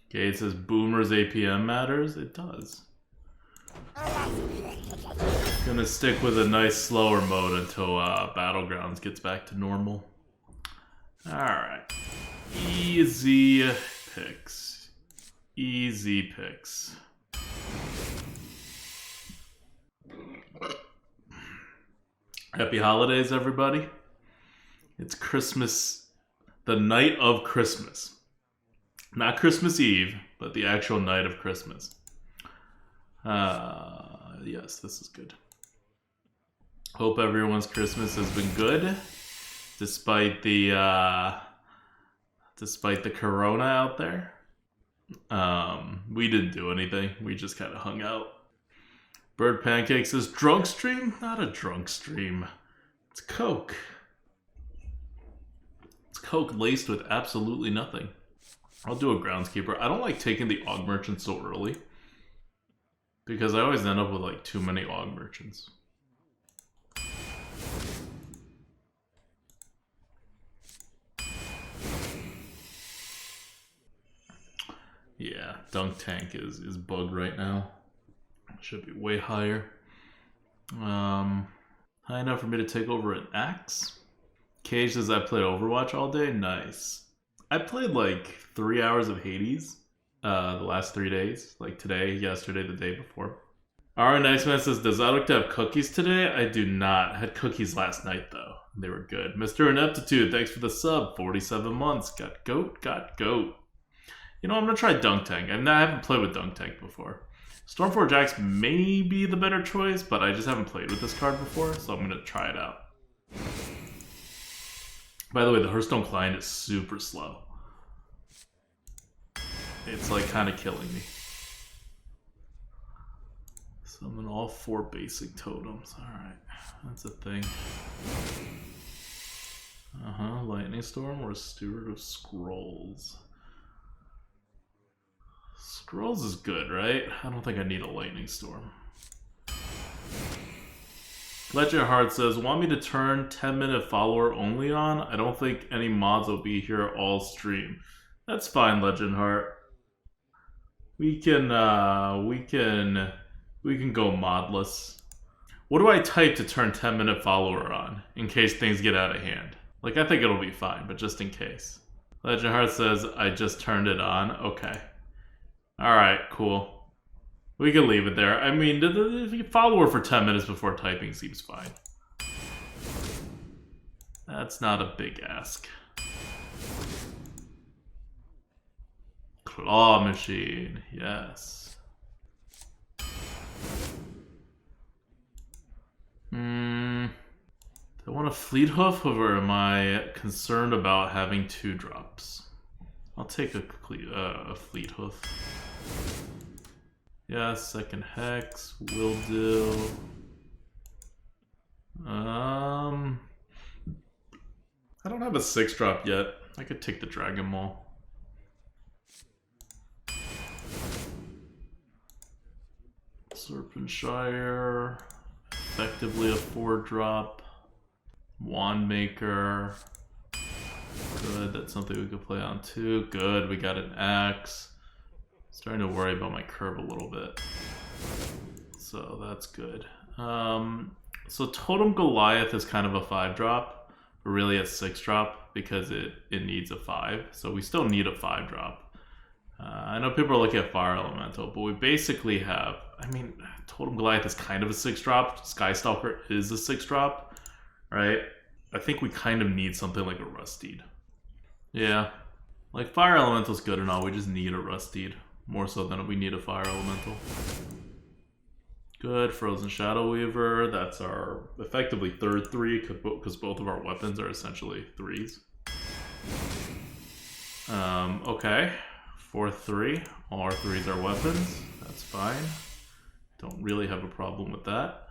Okay, it says Boomer's APM matters. It does. Gonna stick with a nice slower mode until Battlegrounds gets back to normal. Alright. Easy picks. Easy picks. Happy holidays, everybody. It's Christmas, the night of Christmas. Not Christmas Eve, but the actual night of Christmas. Yes, this is good. Hope everyone's Christmas has been good, despite the corona out there. We didn't do anything. We just kind of hung out. Bird Pancake says, drunk stream? Not a drunk stream. It's Coke. It's Coke laced with absolutely nothing. I'll do a Groundskeeper. I don't like taking the Aug Merchant so early, because I always end up with like too many Aug Merchants. Yeah, Dunk Tank is bugged right now. Should be way higher. High enough for me to take over an axe. Cage says I played Overwatch all day. Nice. I played like 3 hours of Hades the last 3 days. Like today, yesterday, the day before. HEX-Mas says, does ADWCTA have cookies today? I do not. I had cookies last night though. They were good. Mr. Ineptitude, thanks for the sub. 47 months. Got goat. You know, I'm going to try Dunk Tank. I haven't played with Dunk Tank before. Stormforge Axe may be the better choice, but I just haven't played with this card before, so I'm going to try it out. By the way, the Hearthstone client is super slow. It's like kind of killing me. Summon all 4 basic totems. Alright, that's a thing. Lightning Storm or Steward of Scrolls. Scrolls is good, right? I don't think I need a Lightning Storm. Legend Heart says, want me to turn 10-minute follower only on? I don't think any mods will be here all stream. That's fine, Legend Heart. We can go modless. What do I type to turn 10-minute follower on in case things get out of hand? Like, I think it'll be fine, but just in case. Legend Heart says, I just turned it on. Okay. Alright, cool. We can leave it there. I mean, if you follow her for 10 minutes before typing seems fine. That's not a big ask. Claw Machine, yes. Do I want a Fleet Hoof, or am I concerned about having 2 drops? I'll take a Fleet Hoof. Yeah, second Hex will do. I don't have a 6-drop yet. I could take the Dragon Maul. Serpentshire, effectively a 4-drop. Wandmaker. Good, that's something we could play on too. Good, we got an axe. Starting to worry about my curve a little bit. So that's good. So Totem Goliath is kind of a 5-drop, but really a 6-drop because it needs a 5. So we still need a 5-drop. I know people are looking at Fire Elemental, but we basically have, I mean, Totem Goliath is kind of a 6-drop. Skystalker is a 6-drop, right? I think we kind of need something like a Ruststeed. Yeah. Like, Fire Elemental's good and all, we just need a Ruststeed. More so than we need a Fire Elemental. Good, Frozen Shadow Weaver. That's our, effectively, 3rd 3, because both of our weapons are essentially 3s. Okay. 4th 3. All our 3s are weapons. That's fine. Don't really have a problem with that.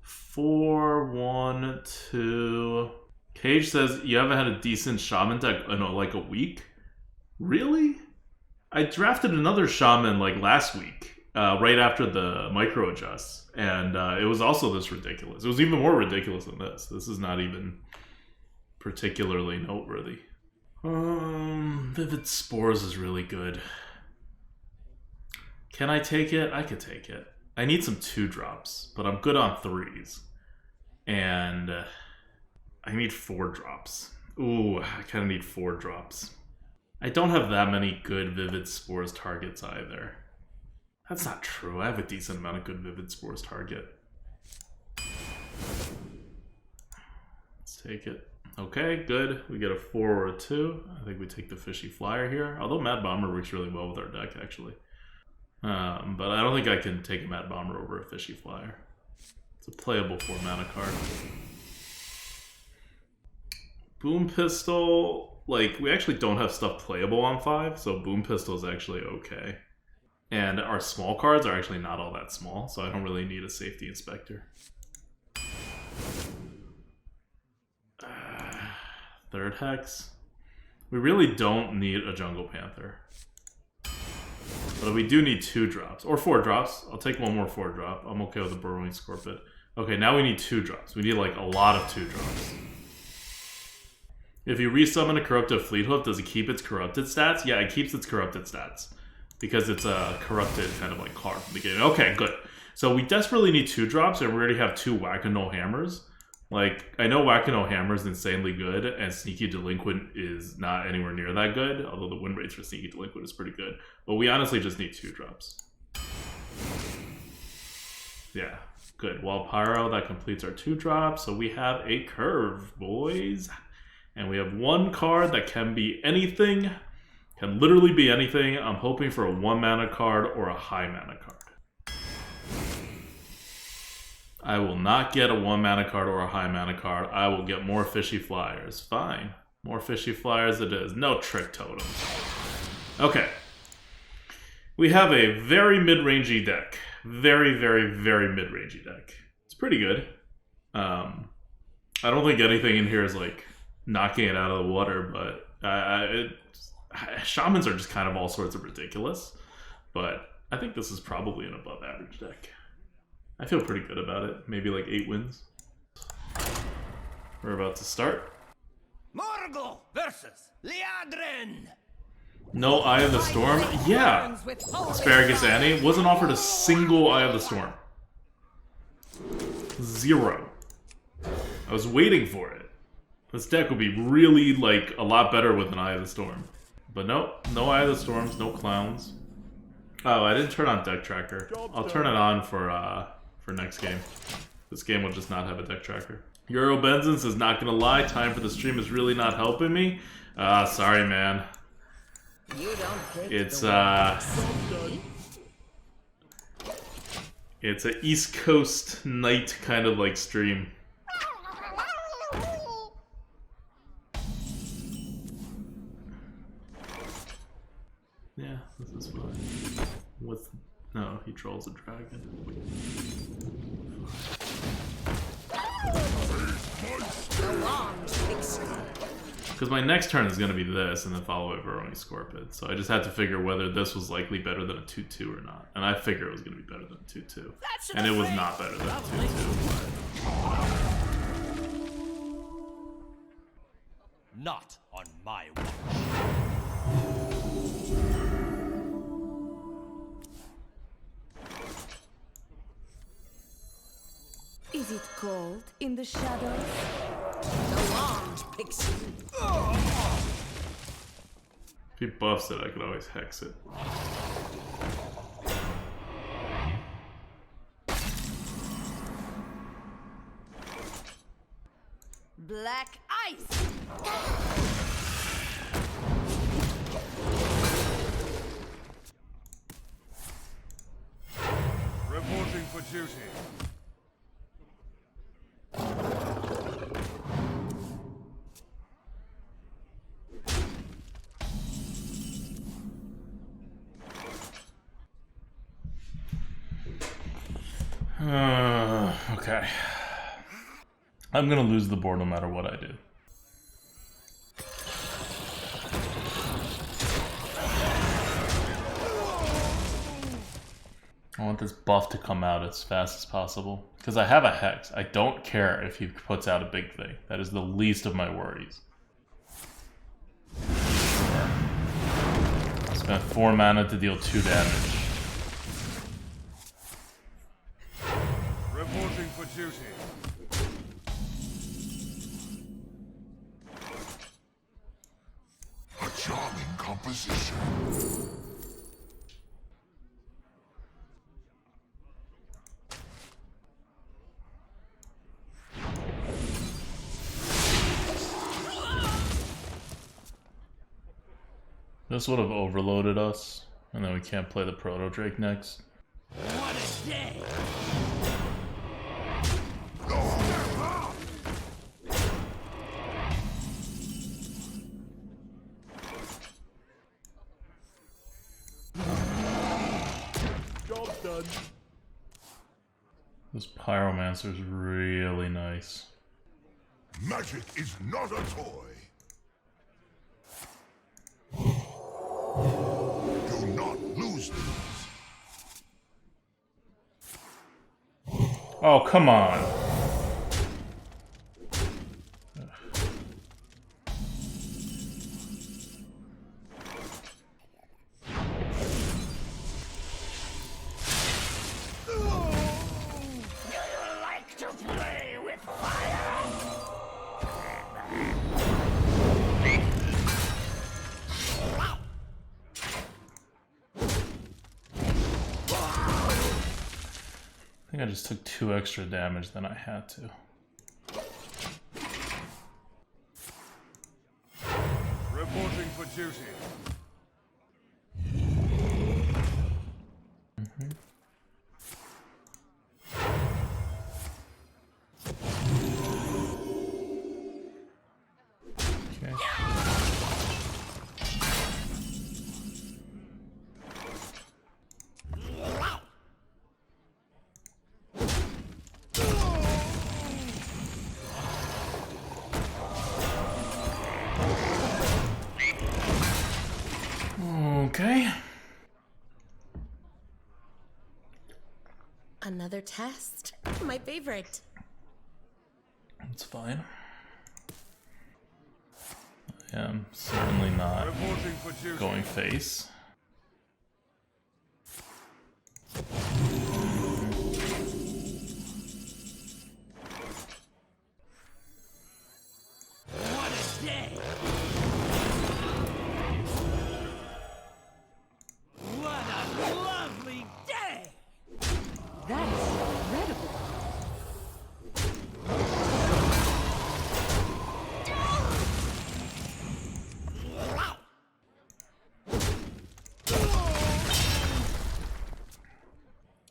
4, 1, 2... Cage says, you haven't had a decent Shaman deck in like a week? Really? I drafted another Shaman like last week, right after the micro adjusts, and it was also this ridiculous. It was even more ridiculous than this. This is not even particularly noteworthy. Vivid Spores is really good. Can I take it? I could take it. I need some 2-drops, but I'm good on 3s. And I need 4-drops. Ooh, I kind of need 4-drops. I don't have that many good Vivid Spores targets either. That's not true. I have a decent amount of good Vivid Spores target. Let's take it. Okay, good. We get a 4 or a 2. I think we take the Fishy Flyer here. Although Mad Bomber works really well with our deck, actually. But I don't think I can take a Mad Bomber over a Fishy Flyer. It's a playable 4-mana card. Boom Pistol, like, we actually don't have stuff playable on 5, so Boom Pistol is actually okay. And our small cards are actually not all that small, so I don't really need a Safety Inspector. Third Hex. We really don't need a Jungle Panther. But we do need 2-drops, or 4-drops. I'll take one more 4-drop. I'm okay with the Burrowing Scorpion. Okay, now we need 2-drops. We need like a lot of 2-drops. If you resummon a Corrupted Fleethoof, does it keep its corrupted stats? Yeah, it keeps its corrupted stats. Because it's a corrupted kind of like card from the game. Okay, good. So we desperately need 2-drops, and we already have 2 Whack-A-No Hammers. Like, I know Whack-A-No Hammer is insanely good, and Sneaky Delinquent is not anywhere near that good, although the win rates for Sneaky Delinquent is pretty good. But we honestly just need 2-drops. Yeah, good. Wall Pyro, that completes our 2-drops, so we have a curve, boys. And we have one card that can be anything, can literally be anything. I'm hoping for a 1-mana card or a high-mana card. I will not get a 1-mana card or a high-mana card. I will get more Fishy Flyers. Fine. More Fishy Flyers it is. No Trick Totems. Okay. We have a very mid-rangey deck. Very, very, very mid-rangey deck. It's pretty good. I don't think anything in here is like knocking it out of the water, but Shamans are just kind of all sorts of ridiculous. But I think this is probably an above-average deck. I feel pretty good about it. Maybe like 8 wins. We're about to start. Morgul versus Liadrin. No Eye of the Storm? Yeah! Asparagus Annie wasn't offered a single Eye of the Storm. 0. I was waiting for it. This deck would be really, like, a lot better with an Eye of the Storm. But nope, no Eye of the Storms, no Clowns. Oh, I didn't turn on Deck Tracker. I'll turn it on for next game. This game will just not have a Deck Tracker. Euro Benzin says, not gonna lie, time for the stream is really not helping me. Sorry, man. It's it's an East Coast night kind of like stream. Yeah, this is fine. What's... No, he trolls a dragon. Because my next turn is going to be this, and then follow it Burrowing Scorpion. So I just had to figure whether this was likely better than a 2-2 or not. And I figure it was going to be better than a 2-2. And it was not better than a 2-2. Not on my watch. Is it cold in the shadows? If he buffs it, I could always hex it. Black ice! Reporting for duty. Okay. I'm gonna lose the board no matter what I do. I want this buff to come out as fast as possible. Because I have a Hex. I don't care if he puts out a big thing. That is the least of my worries. I spent 4 mana to deal 2 damage. composition. This would have overloaded us, and then we can't play the Proto Drake next. What a day! Job done. This Pyromancer's really nice. Magic is not a toy. Do not lose these. Oh, come on. Like to play with fire? I think I just took 2 extra damage than I had to. Reporting for duty. Okay. Okay. Another test. My favorite. That's fine. I am certainly not Reporting for duty. going face. What a day! What a lovely day! That is incredible.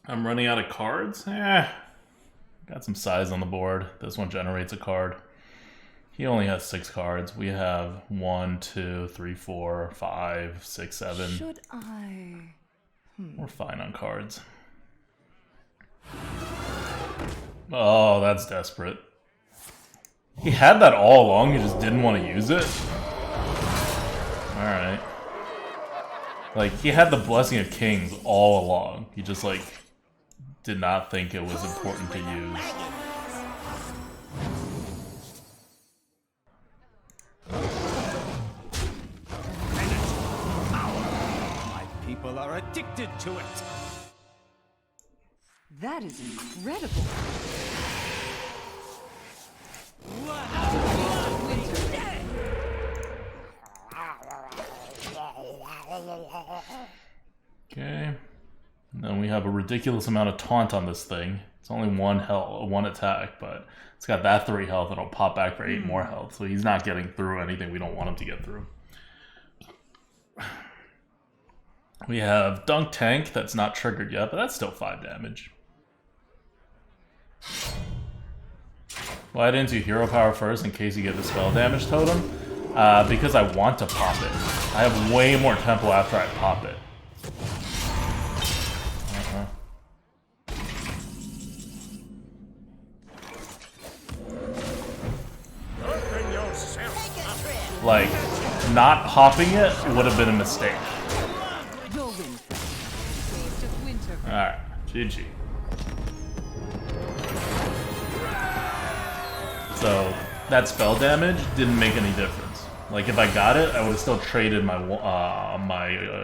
I'm running out of cards? Got some size on the board. This one generates a card. He only has 6 cards. We have 1, 2, 3, 4, 5, 6, 7. Should I? We're fine on cards. Oh, that's desperate. He had that all along, he just didn't want to use it? Alright. Like, he had the Blessing of Kings all along. He just, like, did not think it was important to use. My people are addicted to it. That is incredible. What a lovely day! Okay. And then we have a ridiculous amount of taunt on this thing. It's only one attack, but it's got that 3 health and it'll pop back for 8 more health. So he's not getting through anything we don't want him to get through. We have Dunk Tank that's not triggered yet, but that's still 5 damage. Well, I didn't do Hero Power first in case you get the spell damage totem, because I want to pop it. I have way more tempo after I pop it. Like, not popping it would have been a mistake. You'll win. Taste of winter. Alright, GG. So, that spell damage didn't make any difference. Like, if I got it, I would have still traded my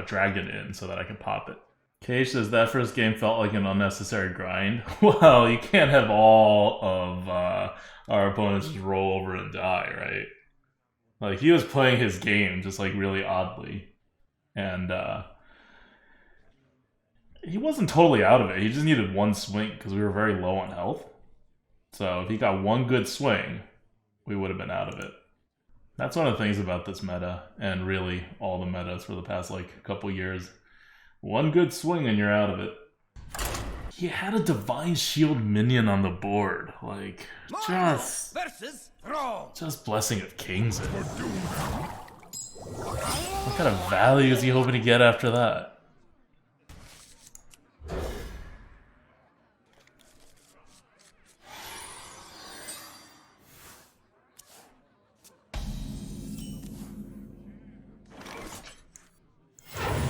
dragon in so that I could pop it. Cage says that first game felt like an unnecessary grind. Well, you can't have all of our opponents just roll over and die, right? Like, he was playing his game just, like, really oddly. And he wasn't totally out of it. He just needed one swing because we were very low on health. So if he got one good swing, we would have been out of it. That's one of the things about this meta, and really all the metas for the past like couple years. One good swing and you're out of it. He had a Divine Shield minion on the board. Like, just Blessing of Kings. What kind of value is he hoping to get after that?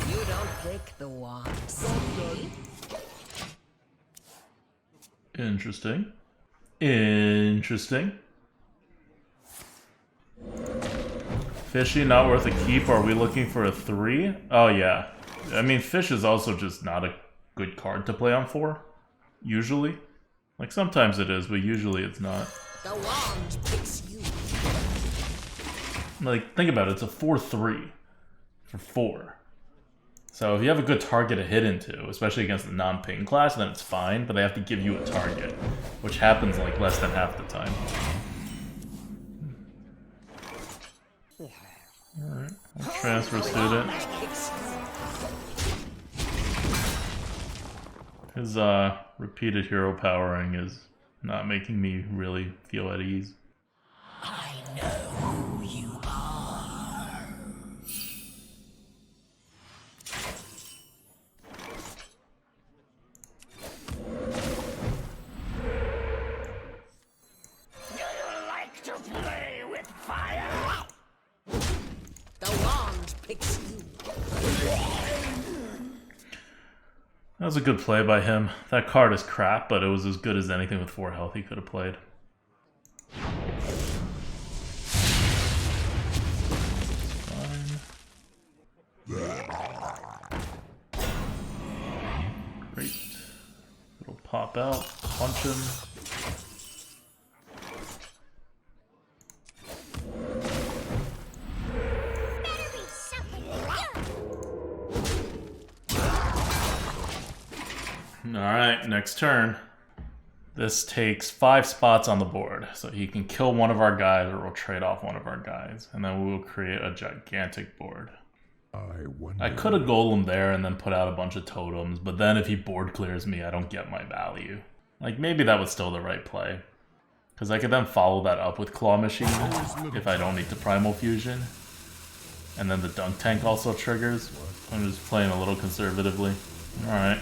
You don't pick the wands. Interesting. Interesting. Fishy, not worth a keep. Are we looking for a 3? Oh, yeah. I mean, Fish is also just not a good card to play on 4. Usually. Like, sometimes it is, but usually it's not. The wand picks you. Like, think about it. It's a 4-3 for 4. So if you have a good target to hit into, especially against the non-ping class, then it's fine, but they have to give you a target, which happens like less than half the time. Alright, transfer student. His repeated hero powering is not making me really feel at ease. I know who you are. Do you like to play with fire? The wand picks you. That was a good play by him. That card is crap, but it was as good as anything with 4 health he could have played. Fine. Great. It'll pop out, punch him. Alright, next turn. This takes 5 spots on the board, so he can kill one of our guys or we'll trade off one of our guys, and then we will create a gigantic board. I could have golem there and then put out a bunch of totems, but then if he board clears me, I don't get my value. Like, maybe that was still the right play. Because I could then follow that up with Claw Machine if I don't need to Primal Fusion. And then the Dunk Tank also triggers. I'm just playing a little conservatively. Alright.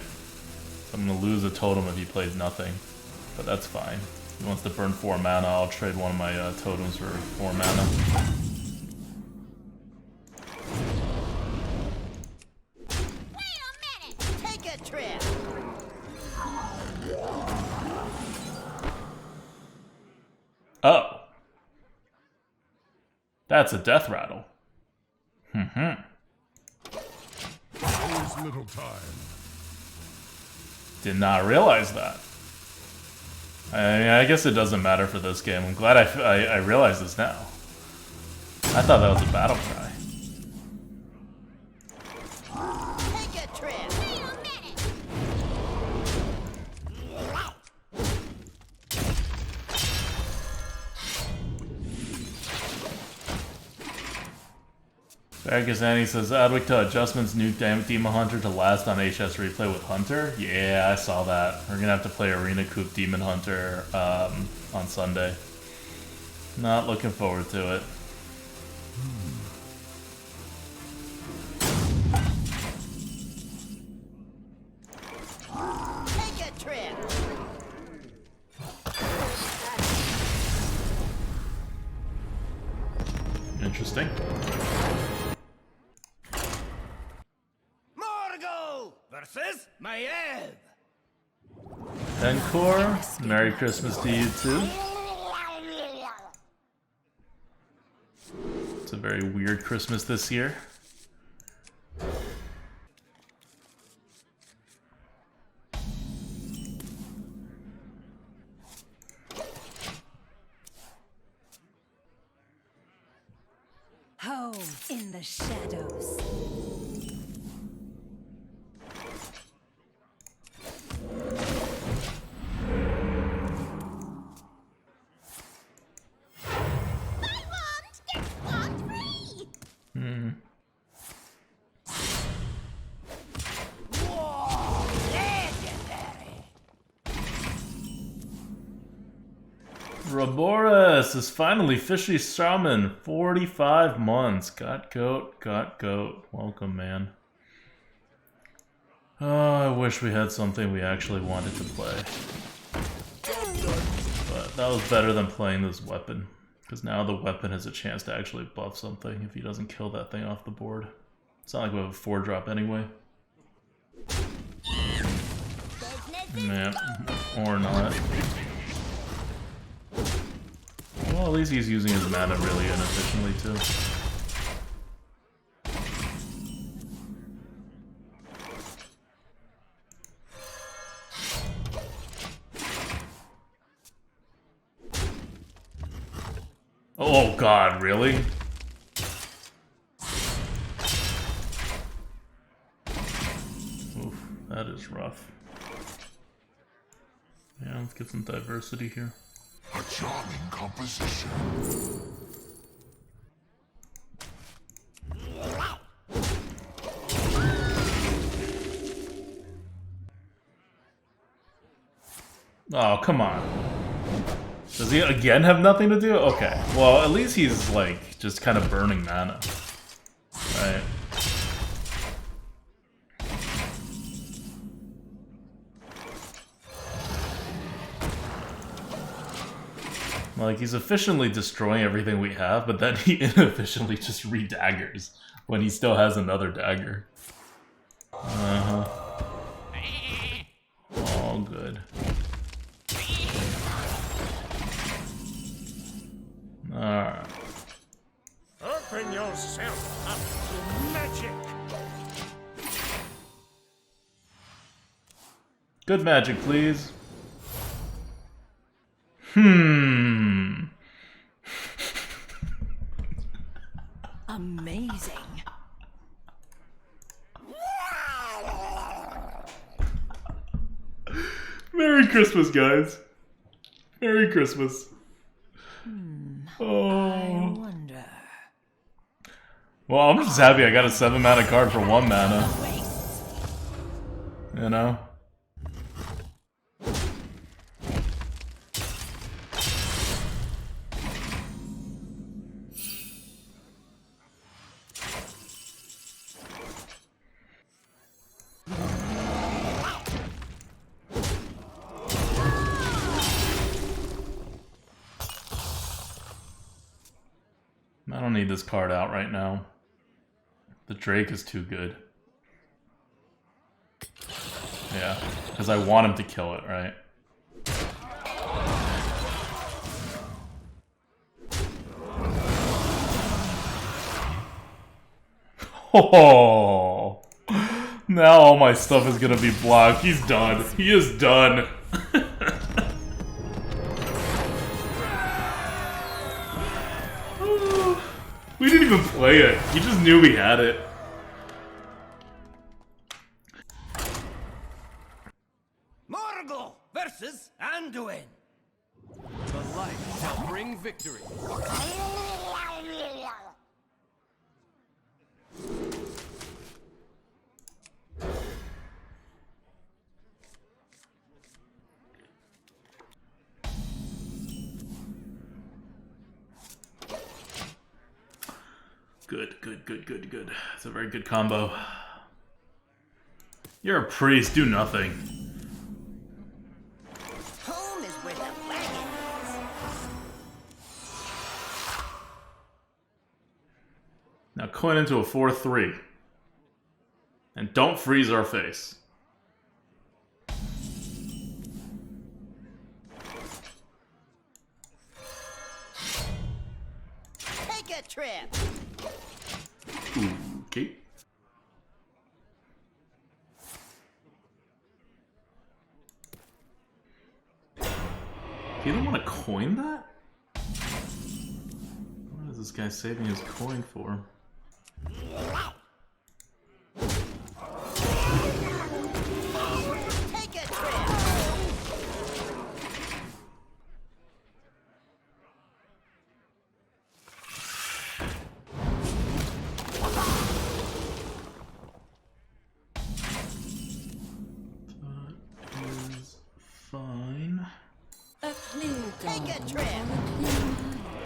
I'm gonna lose a totem if he plays nothing, but that's fine. He wants to burn 4 mana, I'll trade one of my totems for 4 mana. Wait a minute! Take a trip! Oh! That's a death rattle. There's little time. Did not realize that. I mean, I guess it doesn't matter for this game. I'm glad I realized this now. I thought that was a battle cry. Take a trip! Wait a minute! Vargasani says, ADWCTA adjustments nuke Demon Hunter to last on HS replay with Hunter. Yeah, I saw that. We're gonna have to play Arena Coop Demon Hunter on Sunday. Not looking forward to it. Take a trip! Interesting. Morgul versus Maiev. Encore, Merry Christmas to you too. It's a very weird Christmas this year. Home in the shadows. is finally Fishy Shaman. 45 months. Got goat, got goat. Welcome, man. Oh, I wish we had something we actually wanted to play. But that was better than playing this weapon. Because now the weapon has a chance to actually buff something if he doesn't kill that thing off the board. It's not like we have a 4-drop anyway. Yeah, or not. Well, at least he's using his mana really inefficiently too. Oh god, really? Oof, that is rough. Yeah, let's get some diversity here. A charming composition. Oh, come on. Does he again have nothing to do? Okay. Well, at least he's like just kind of burning mana. Right. Like, he's efficiently destroying everything we have, but then he inefficiently just re-daggers when he still has another dagger. Uh-huh. All good. Alright. Open yourself up to magic. Good magic, please. Amazing. Merry Christmas, guys. Merry Christmas. I Oh. wonder. Well, I'm just happy I got a 7-mana card for 1 mana. You know? I don't need this card out right now. The Drake is too good. Yeah, because I want him to kill it, right? Oh, now all my stuff is gonna be blocked. He's done. He is done. We didn't even play it. He just knew we had it. Morgul versus Anduin. The light shall bring victory. Good. It's a very good combo. You're a priest, do nothing. Home is where the wagon is. Now coin into a 4/3. And don't freeze our face. Take a trip. Okay. You don't want to coin that? What is this guy saving his coin for? Take a trip. That is fine. A clear Take a dawn trip. on a clear night.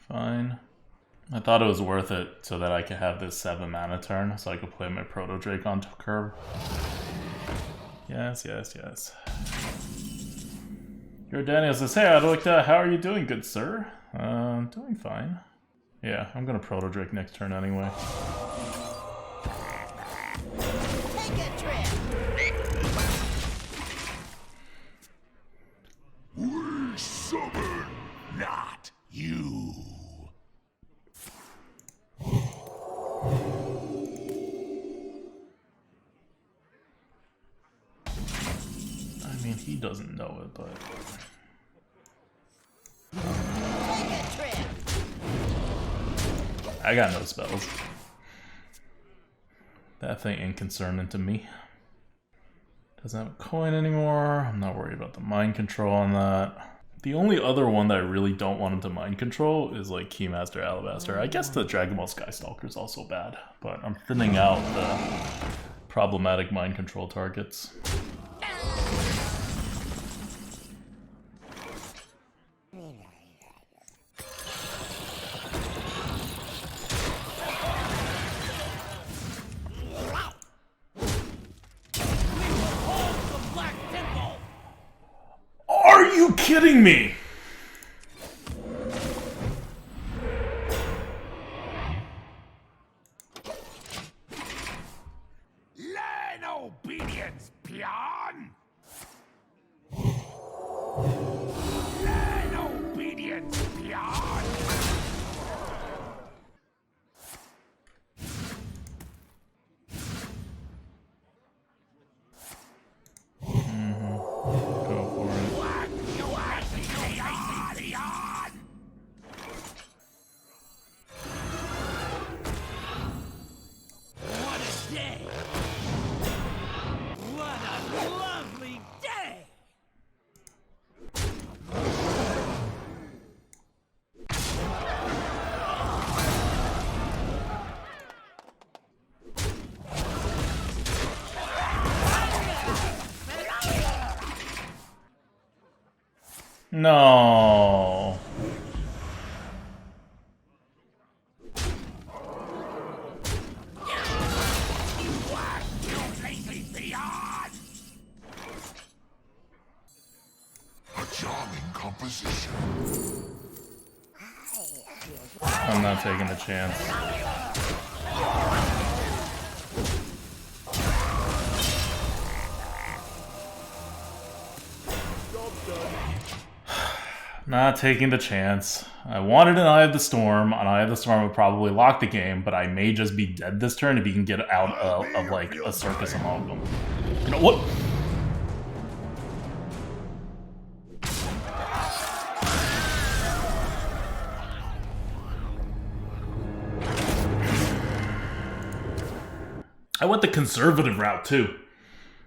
Fine. I thought it was worth it so that I could have this 7 mana turn so I could play my Proto Drake onto curve. Yes, yes, yes. Your Daniel says, hey, ADWCTA, how are you doing, good sir? Doing fine. Yeah, I'm gonna Proto Drake next turn anyway. Take a trip. We summon not you. I mean, he doesn't know it, but... Take a trip. I got no spells. That thing ain't concerning to me. Doesn't have a coin anymore. I'm not worried about the mind control on that. The only other one that I really don't want him to mind control is like Keymaster Alabaster. I guess the Dragon Ball Skystalker is also bad, but I'm thinning out the problematic mind control targets. Are you kidding me? Learn obedience, peon! Learn obedience, peon! Go for it. What a day! What a lovely day! No. A charming composition. I'm not taking a chance. Not taking the chance. I wanted an Eye of the Storm. An Eye of the Storm would probably lock the game, but I may just be dead this turn if he can get out of like a Circus Amalgam. You know what? I went the conservative route too.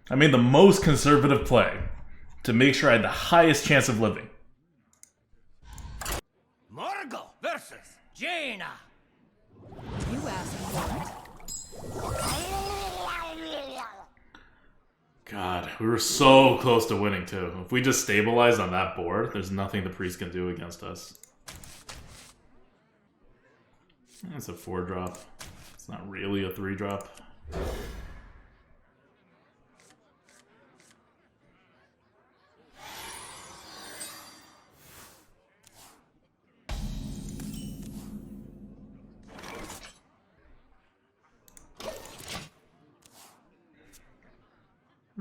I made the most conservative play to make sure I had the highest chance of living. Morgul versus Jaina! You asked for it. God, we were so close to winning too. If we just stabilized on that board, there's nothing the priest can do against us. That's a 4-drop. It's not really a 3-drop.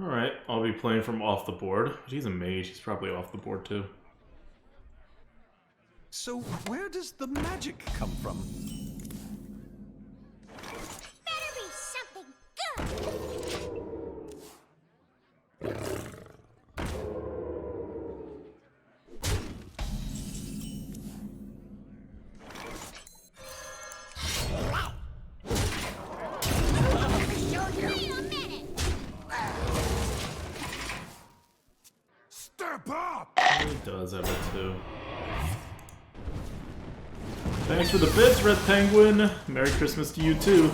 Alright, I'll be playing from off the board. But he's a mage, he's probably off the board too. So where does the magic come from? Better be something good. Wait a minute. Step up! He does have it too. Thanks for the bits, Red Penguin. Merry Christmas to you too.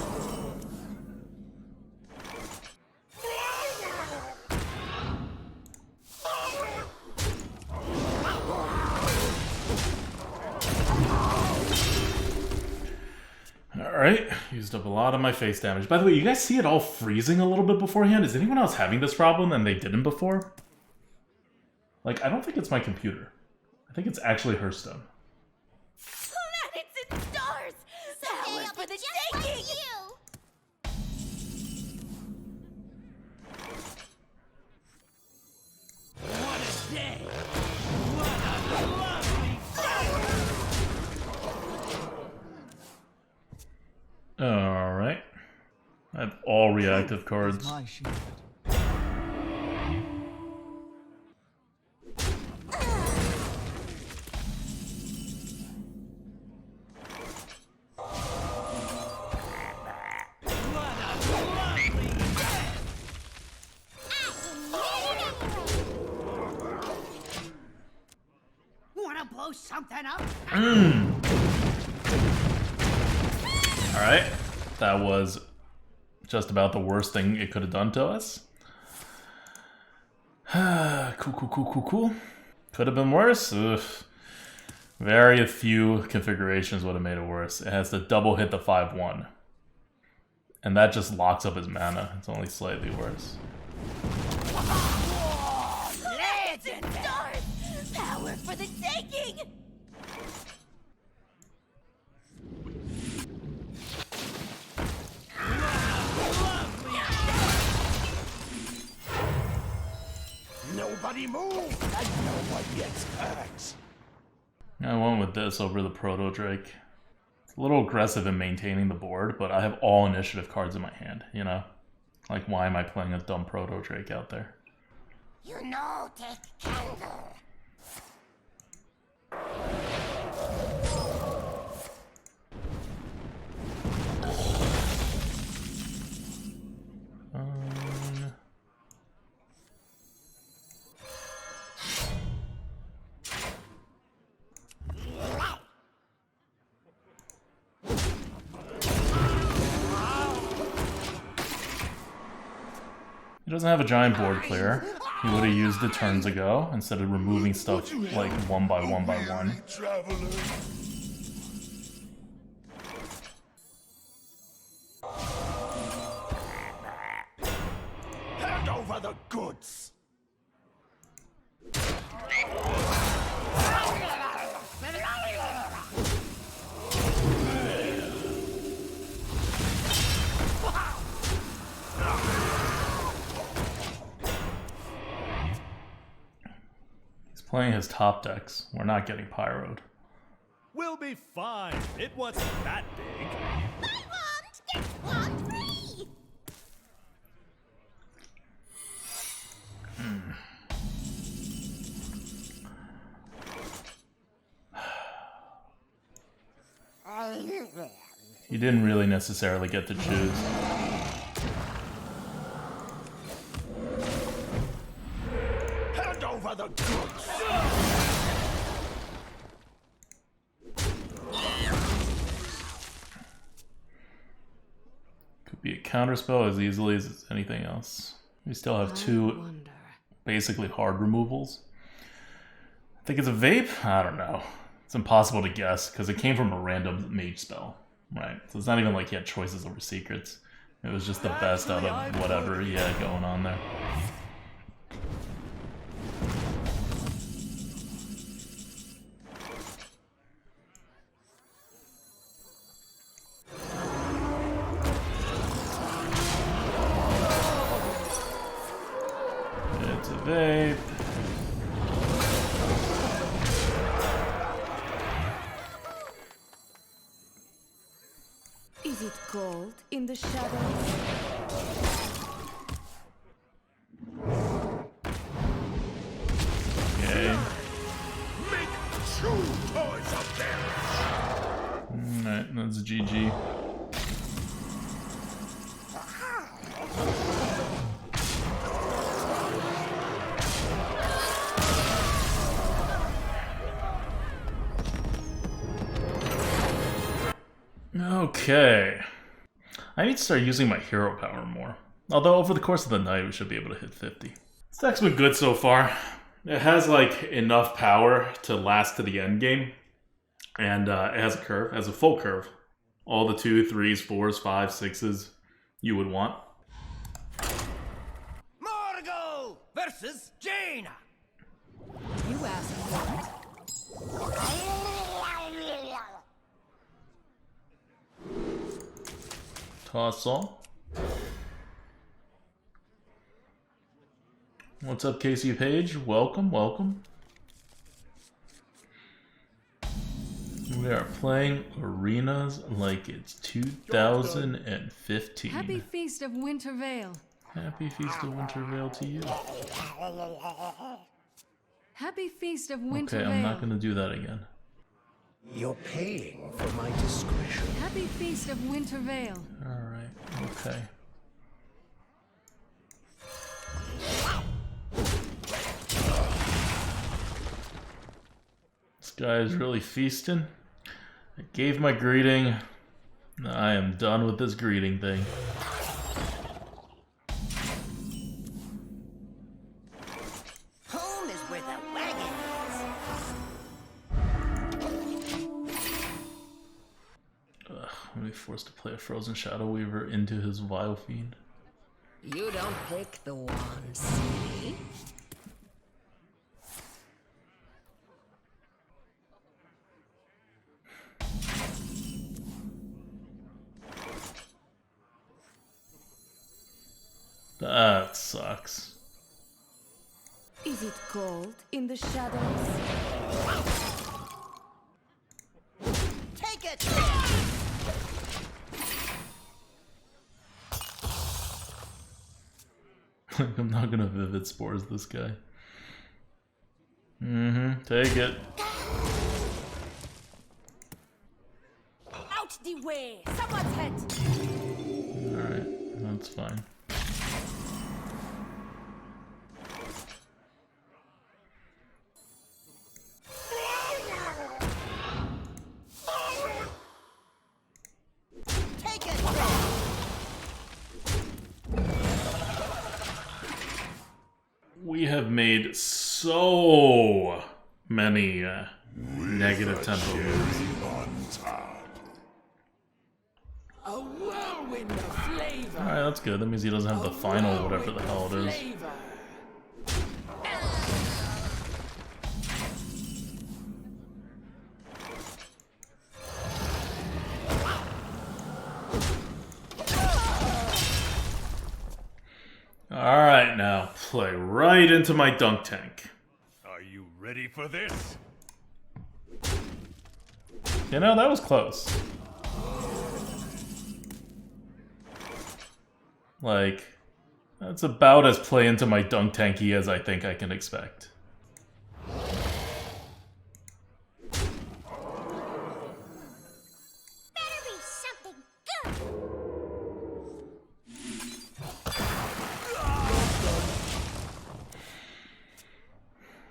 Alright, used up a lot of my face damage. By the way, you guys see it all freezing a little bit beforehand? Is anyone else having this problem and they didn't before? Like, I don't think it's my computer. I think it's actually Hearthstone. Planets and stars! Power for the taking! What a day! What a lovely day! Alright. I have all reactive cards. My shield. Wanna blow something up? Alright. That was just about the worst thing it could have done to us. Cool. Could have been worse. Ugh. Very few configurations would have made it worse. It has to double hit the 5/1. And that just locks up his mana. It's only slightly worse. Planets and stars! Power for the taking! Nobody move! And no one gets hurt! I went with this over the Proto Drake. It's a little aggressive in maintaining the board, but I have all initiative cards in my hand, you know? Like, why am I playing a dumb Proto Drake out there? You know, take candle. He doesn't have a giant board clear. He would have used it turns ago instead of removing stuff like one by one by one. Traveler. Hand over the goods! Playing his top decks. We're not getting pyroed. We'll be fine. It wasn't that big. I want this one free! You didn't really necessarily get to choose. Hand over the goods! Could be a counterspell as easily as anything else. We still have two basically hard removals. I think it's a vape? I don't know. It's impossible to guess because it came from a random mage spell, right? So it's not even like he had choices over secrets. It was just the best out of whatever he had going on there. It's a vape. Is it cold in the shadows? Okay. Make true toys of them! Alright, that's GG. Okay. I need to start using my hero power more. Although over the course of the night we should be able to hit 50. This deck's been good so far. It has like enough power to last to the end game. And it has a curve, it has a full curve. all the 2s, 3s, 4s, 5s, 6s you would want. Morgul versus Jaina. You asked for it. Toss all. What's up, Casey Page? Welcome, welcome. We are playing arenas like it's 2015. Happy Feast of Winter Vale. Happy Feast of Winter Vale to you. Happy Feast of Winter Okay, Vale. I'm not gonna do that again. You're paying for my discretion. Happy Feast of Winter Vale. Alright, okay. This guy is really feasting. I gave my greeting. I am done with this greeting thing. Home is where the wagon Ugh, I'm gonna be forced to play a Frozen Shadow Weaver into his Vile Fiend. is. You don't pick the ones, see? That sucks. Is it cold in the shadows? Take it! I'm not gonna Vivid Spores this guy. Take it. Out the way! Someone's hit! Alright, that's fine. Take it! We have made so many negative tempo moves. A whirlwind of flavor. Alright, that's good. That means he doesn't have the final whatever the hell it is. Flavor. Alright, now play right into my dunk tank. Are you ready for this? You know, that was close. Like, that's about as play into my dunk tanky as I think I can expect. Better be something good!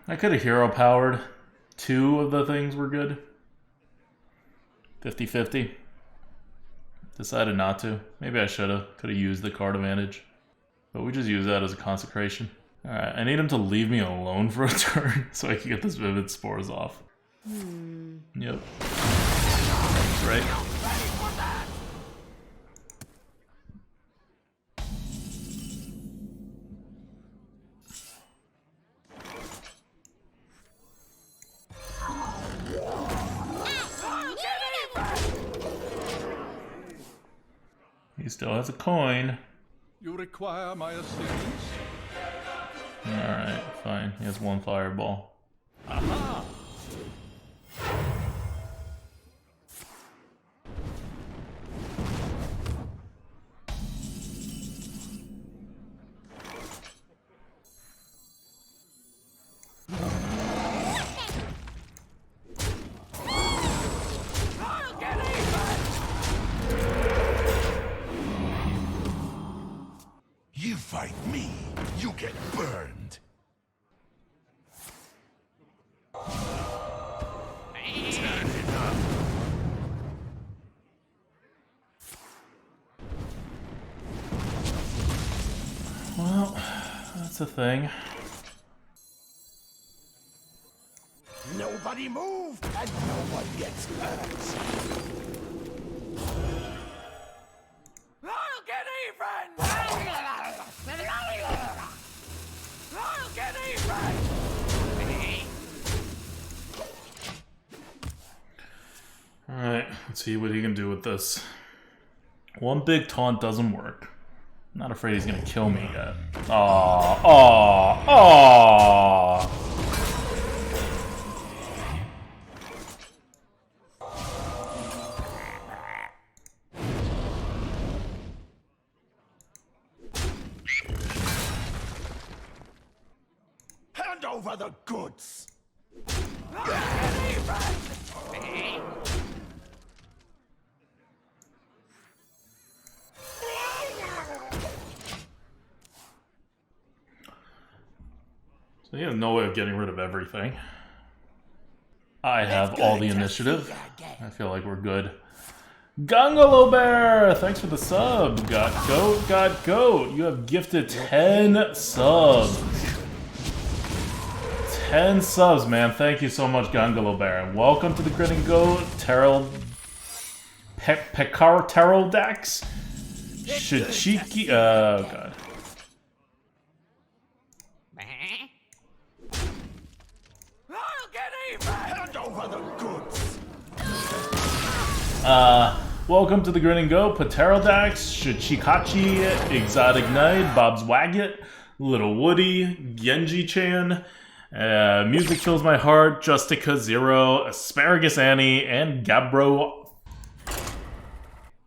I could have hero powered. 2 of the things were good. 50-50. Decided not to. Maybe I should have. Could have used the card advantage. But we just use that as a consecration. Alright, I need him to leave me alone for a turn so I can get this Vivid Spores off. Yep. That's right. He still has a coin. You require my assistance? Alright, fine. He has 1 fireball. Aha! You fight me, you get burned. Turn it up. Well, that's a thing. Nobody move, and no one gets hurt. Let's see what he can do with this. One big taunt doesn't work. I'm not afraid he's gonna kill me yet. Aww, aww, aww! Hand over the goods. So he has no way of getting rid of everything. I have all the initiative. I feel like we're good. Gungalo Bear! Thanks for the sub. Got goat. You have gifted 10 subs. 10 subs, man. Thank you so much, Gungalo Bear. And welcome to the Grinning Pterodax. Shichiki. Oh, God. I'll get even. Hand over the goods. Welcome to the Grinning Pterodax, Shichikachi, Exotic Knight, Bob's Wagget, Little Woody, Genji-chan, Music Fills My Heart, Justica Zero, Asparagus Annie, and Gabro.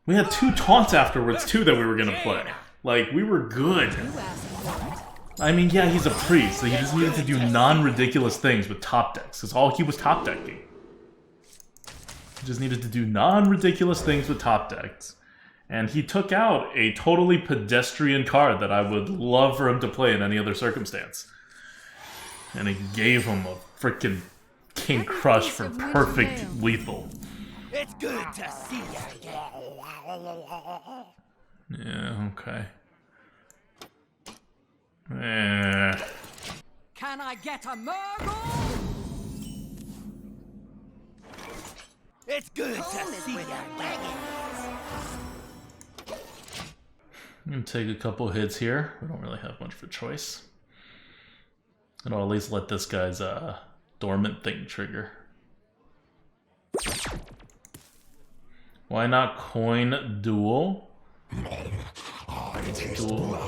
We had 2 taunts afterwards, too, that we were gonna play. Like, we were good. I mean, yeah, he's a priest, so he just needed to do non-ridiculous things with top decks. That's all he was top decking. He just needed to do non-ridiculous things with top decks. And he took out a totally pedestrian card that I would love for him to play in any other circumstance. And it gave him a freaking King Crush for perfect lethal. It's good to see you again. Yeah, okay. Can I get a Murgle? It's good to see you again. I'm gonna take a couple hits here. We don't really have much of a choice. And I'll at least let this guy's dormant thing trigger. Why not coin duel? Duel.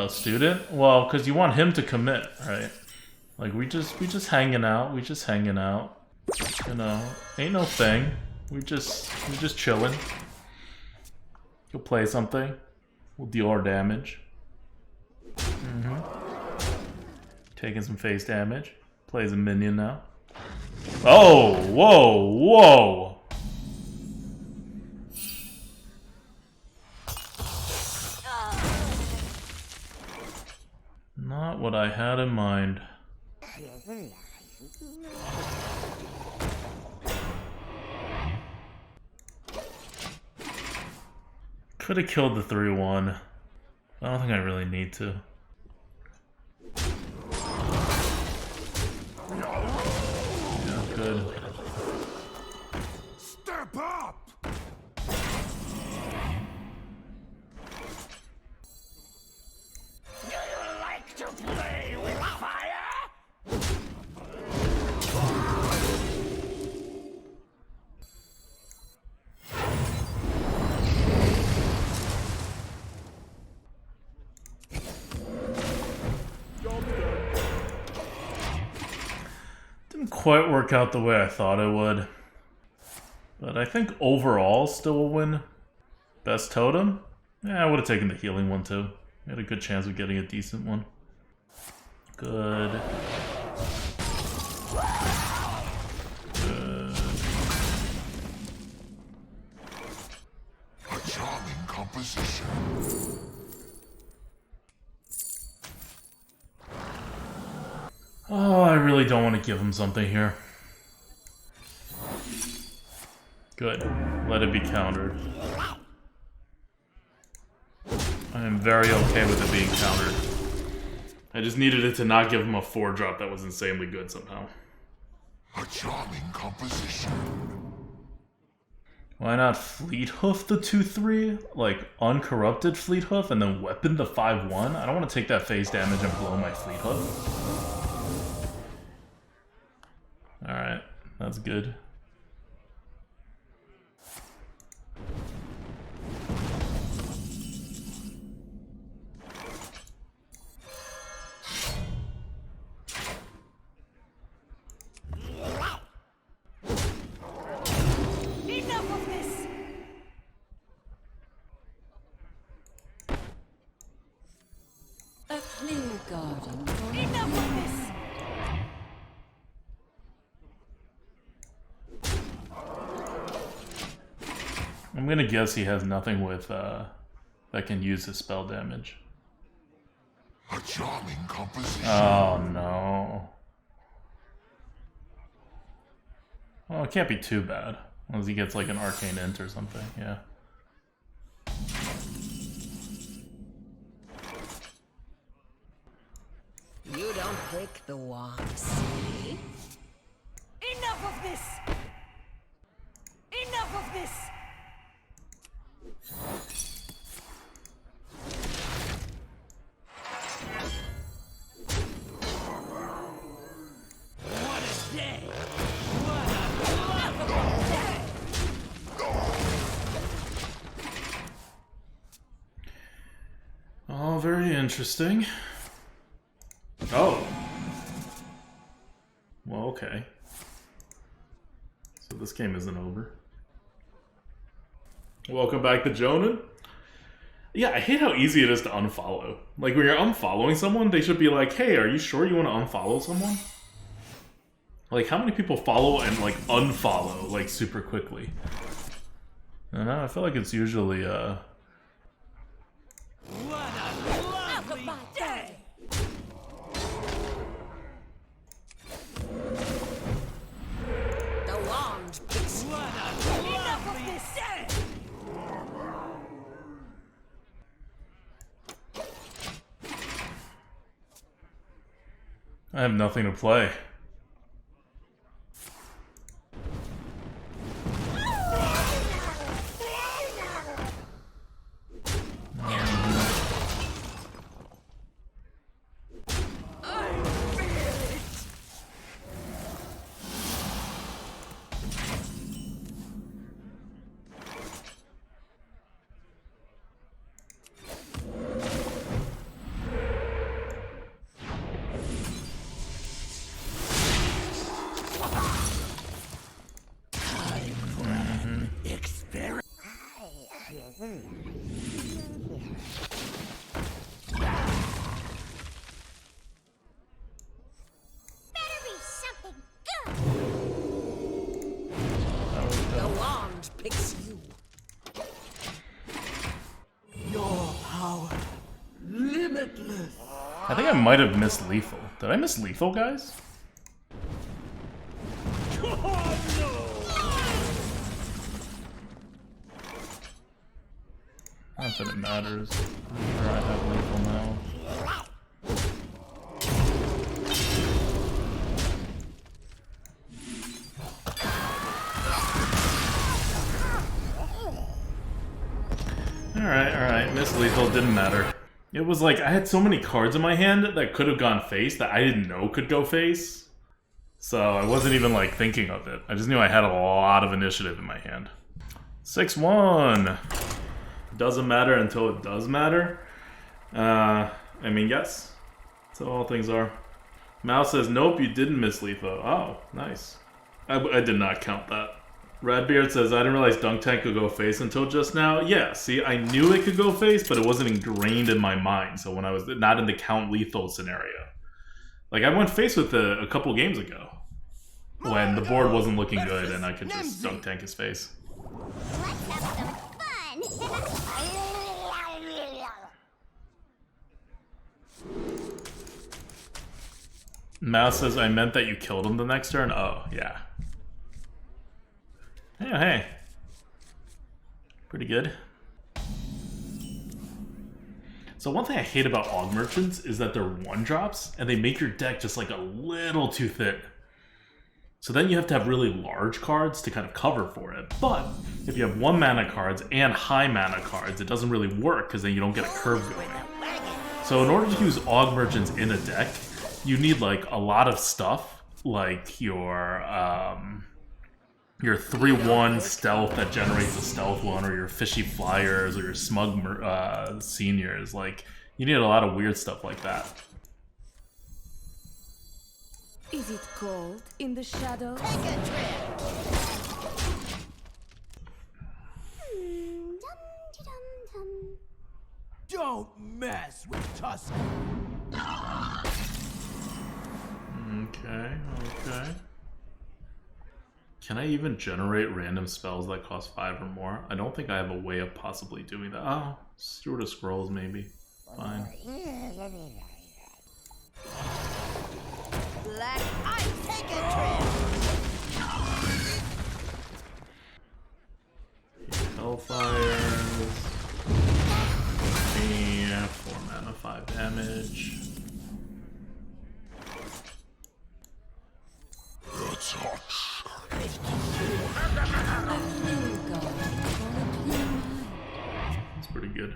Student? Well, because you want him to commit, right? Like we just hanging out. We just hanging out. You know, ain't no thing. We just chilling. You'll play something. We'll deal our damage. Taking some face damage. Plays a minion now. Oh, whoa, whoa. Not what I had in mind. Could have killed the 3-1. I don't think I really need to. Yeah, good. Step up. Do you like to play with fire? Didn't quite work out the way I thought it would. But I think overall still a win. Best totem? Yeah, I would have taken the healing one too. We had a good chance of getting a decent one. Good. Good. A charming composition. Oh, I really don't want to give him something here. Good. Let it be countered. I am very okay with it being countered. I just needed it to not give him a 4-drop that was insanely good somehow. A charming composition. Why not Fleet Hoof the 2-3? Like, uncorrupted Fleet Hoof and then weapon the 5-1? I don't want to take that phase damage and blow my Fleet Hoof. Alright. That's good. Enough of this! A clear garden. Enough of this! I'm gonna guess he has nothing with that can use his spell damage. A charming composition. Oh no. Well, it can't be too bad. Unless he gets like an arcane int or something, yeah. You don't pick the one, see? Enough of this! Enough of this! What a day! Oh, very interesting. Oh. Well, okay. So this game isn't over. Welcome back to Jonan. Yeah, I hate how easy it is to unfollow. Like, when you're unfollowing someone, they should be like, hey, are you sure you want to unfollow someone? Like, how many people follow and, like, unfollow, like, super quickly? I don't know, I feel like it's usually, Out of my day! The wand picks you. Enough of this! I have nothing to play. Better be something good! The wand picks you. Your power, limitless. I think I might have missed lethal. Did I miss lethal, guys? Not that it matters. I'm sure I have lethal now. Alright, miss lethal, didn't matter. It was like, I had so many cards in my hand that could have gone face that I didn't know could go face. So I wasn't even like thinking of it. I just knew I had a lot of initiative in my hand. 6-1! Doesn't matter until it does matter. I mean, yes. That's how all things are. Mouse says, nope, you didn't miss lethal. Oh, nice. I did not count that. Radbeard says, I didn't realize Dunk Tank could go face until just now. Yeah, see, I knew it could go face, but it wasn't ingrained in my mind. So when I was not in the count lethal scenario. Like, I went face with it a couple games ago. When the board wasn't looking good and I could just Dunk Tank his face. Let's have some fun! Mouse says, I meant that you killed him the next turn. Oh, yeah. Yeah, hey. Pretty good. So one thing I hate about Aug Merchants is that they're 1-drops, and they make your deck just like a little too thin. So then you have to have really large cards to kind of cover for it. But if you have 1 mana cards and high mana cards, it doesn't really work because then you don't get a curve going. So in order to use Aug Merchants in a deck, you need like a lot of stuff, like your your 3/1 stealth that generates a stealth one, or your fishy flyers, or your smug seniors. Like, you need a lot of weird stuff like that. Is it cold in the shadows? Don't mess with Tusk. Okay, okay. Can I even generate random spells that cost 5 or more? I don't think I have a way of possibly doing that. Oh, Steward of Scrolls maybe. Fine. Black ice, take a trip. Hellfires. Yeah, 4 mana, 5 damage. That's pretty good.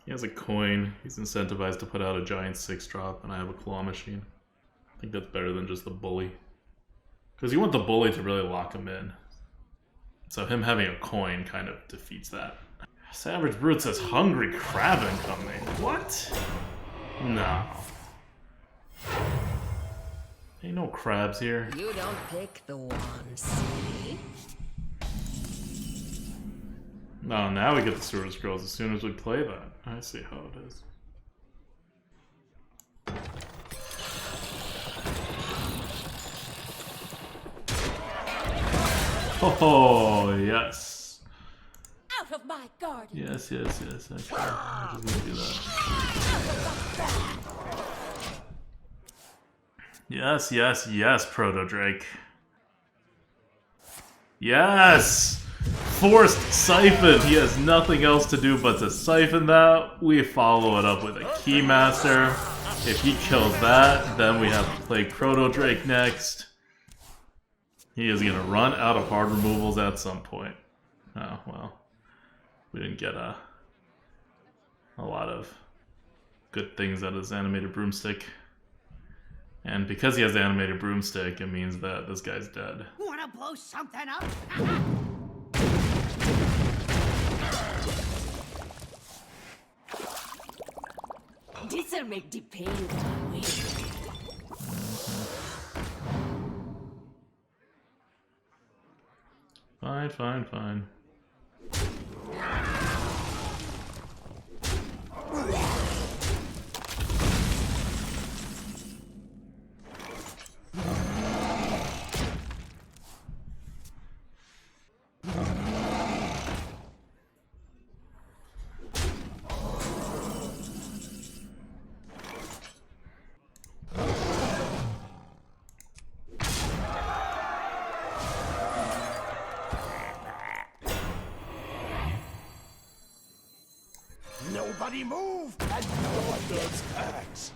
He has a coin. He's incentivized to put out a giant 6-drop, and I have a claw machine. I think that's better than just the bully. Because you want the bully to really lock him in. So him having a coin kind of defeats that. Savage Brute says hungry crab incoming. What? No. Ain't no crabs here. You don't pick the one, see? No, now we get the Steward of Scrolls as soon as we play that. I see how it is. Oh, yes. Out of my garden. Yes, yes, yes. Okay. I'm just gonna do that. Yes, yes, yes, Proto Drake. Yes! Forced Siphon! He has nothing else to do but to siphon that. We follow it up with a Keymaster. If he kills that, then we have to play Proto Drake next. He is gonna run out of hard removals at some point. Oh, well. We didn't get a lot of good things out of his animated broomstick. And because he has the animated broomstick, it means that this guy's dead. Wanna blow something up? This'll make the pain go away. Fine, fine, fine. Nobody move, and no one gets hurt.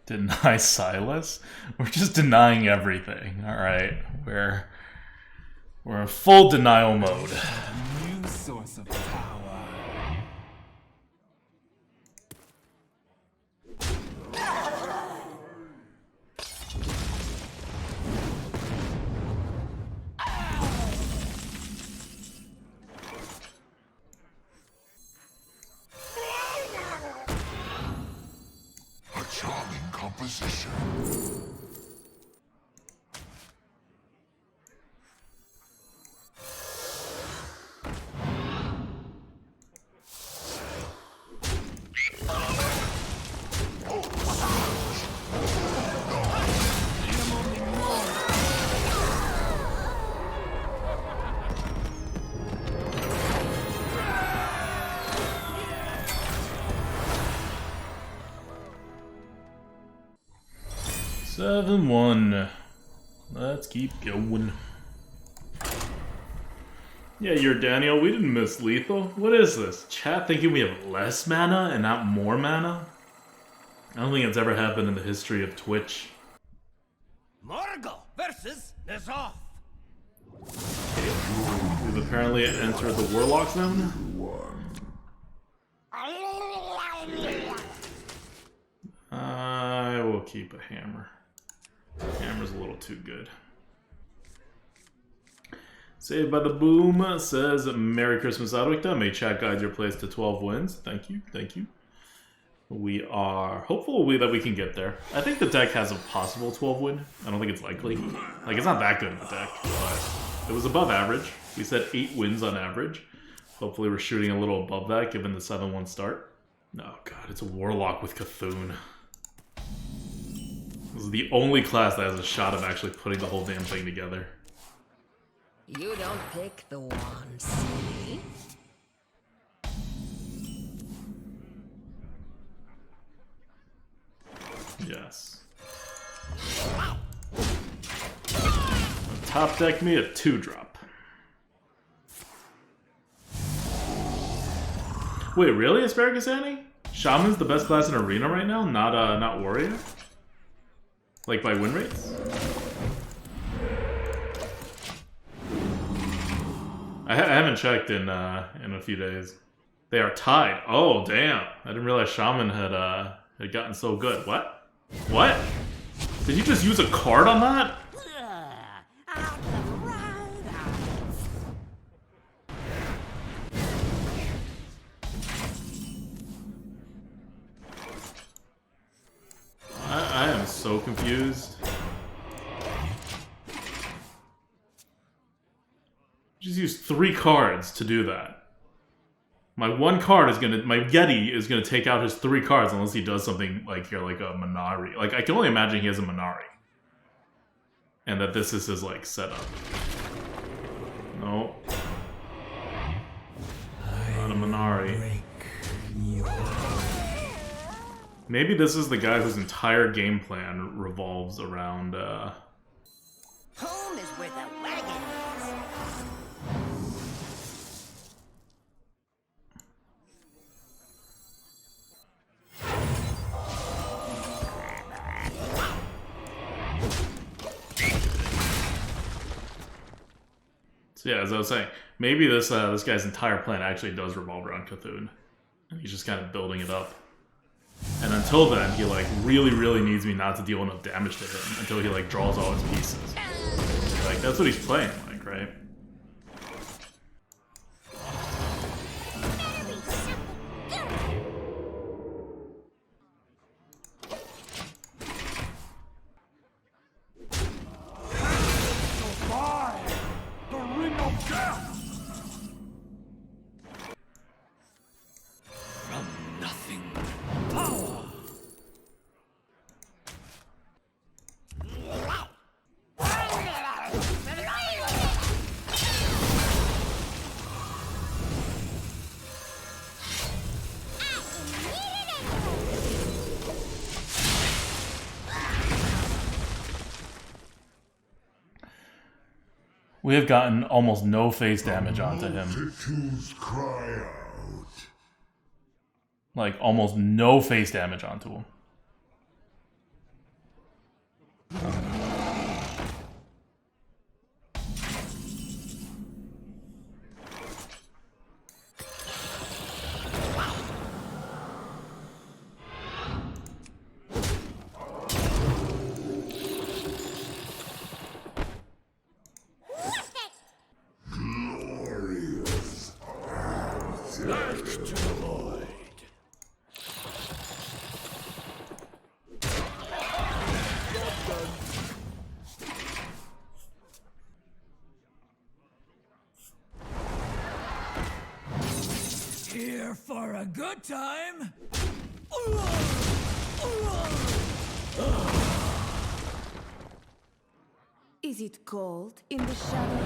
Deny Silas? We're just denying everything. Alright. We're in full denial mode. New source of power. A charming composition. Seven one. Let's keep going. Yeah, you're Daniel. We didn't miss lethal. What is this? Chat thinking we have less mana and not more mana? I don't think it's ever happened in the history of Twitch. Morgul versus Nazoth. We've apparently entered the Warlock Zone. I will keep a hammer. Hammer's a little too good. Saved by the Boom says, Merry Christmas, ADWCTA. May chat guide your plays to 12 wins. Thank you, thank you. We are hopeful that we can get there. I think the deck has a possible 12 win. I don't think it's likely. Like, it's not that good of a deck, but it was above average. We said 8 wins on average. Hopefully we're shooting a little above that given the 7-1 start. Oh god, it's a Warlock with Cthulhu. This is the only class that has a shot of actually putting the whole damn thing together. You don't pick the one, see? Yes. Top deck me a 2-drop. Wait, really, Asparagus Annie? Shaman's the best class in Arena right now, not Warrior? Like by win rates? I haven't checked in a few days. They are tied. Oh damn! I didn't realize Shaman had gotten so good. What? What? Did you just use a card on that? I am so confused. Just use 3 cards to do that. My Yeti is gonna take out his 3 cards unless he does something like here, like a Minari. Like, I can only imagine he has a Minari. And that this is his, like, setup. No. Not a Minari. Maybe this is the guy whose entire game plan revolves around, Home is where the wagon is. So yeah, as I was saying, maybe this guy's entire plan actually does revolve around Cthulhu. And he's just kind of building it up. And until then, he like really needs me not to deal enough damage to him until he like draws all his pieces. Like that's what he's playing like, right? The ring of death! From nothing, power! We have gotten almost no face damage onto him. Multitudes cry out. Like, almost no face damage onto him. Glorious. Back to the void. Here for a good time? Is it cold in the shadows?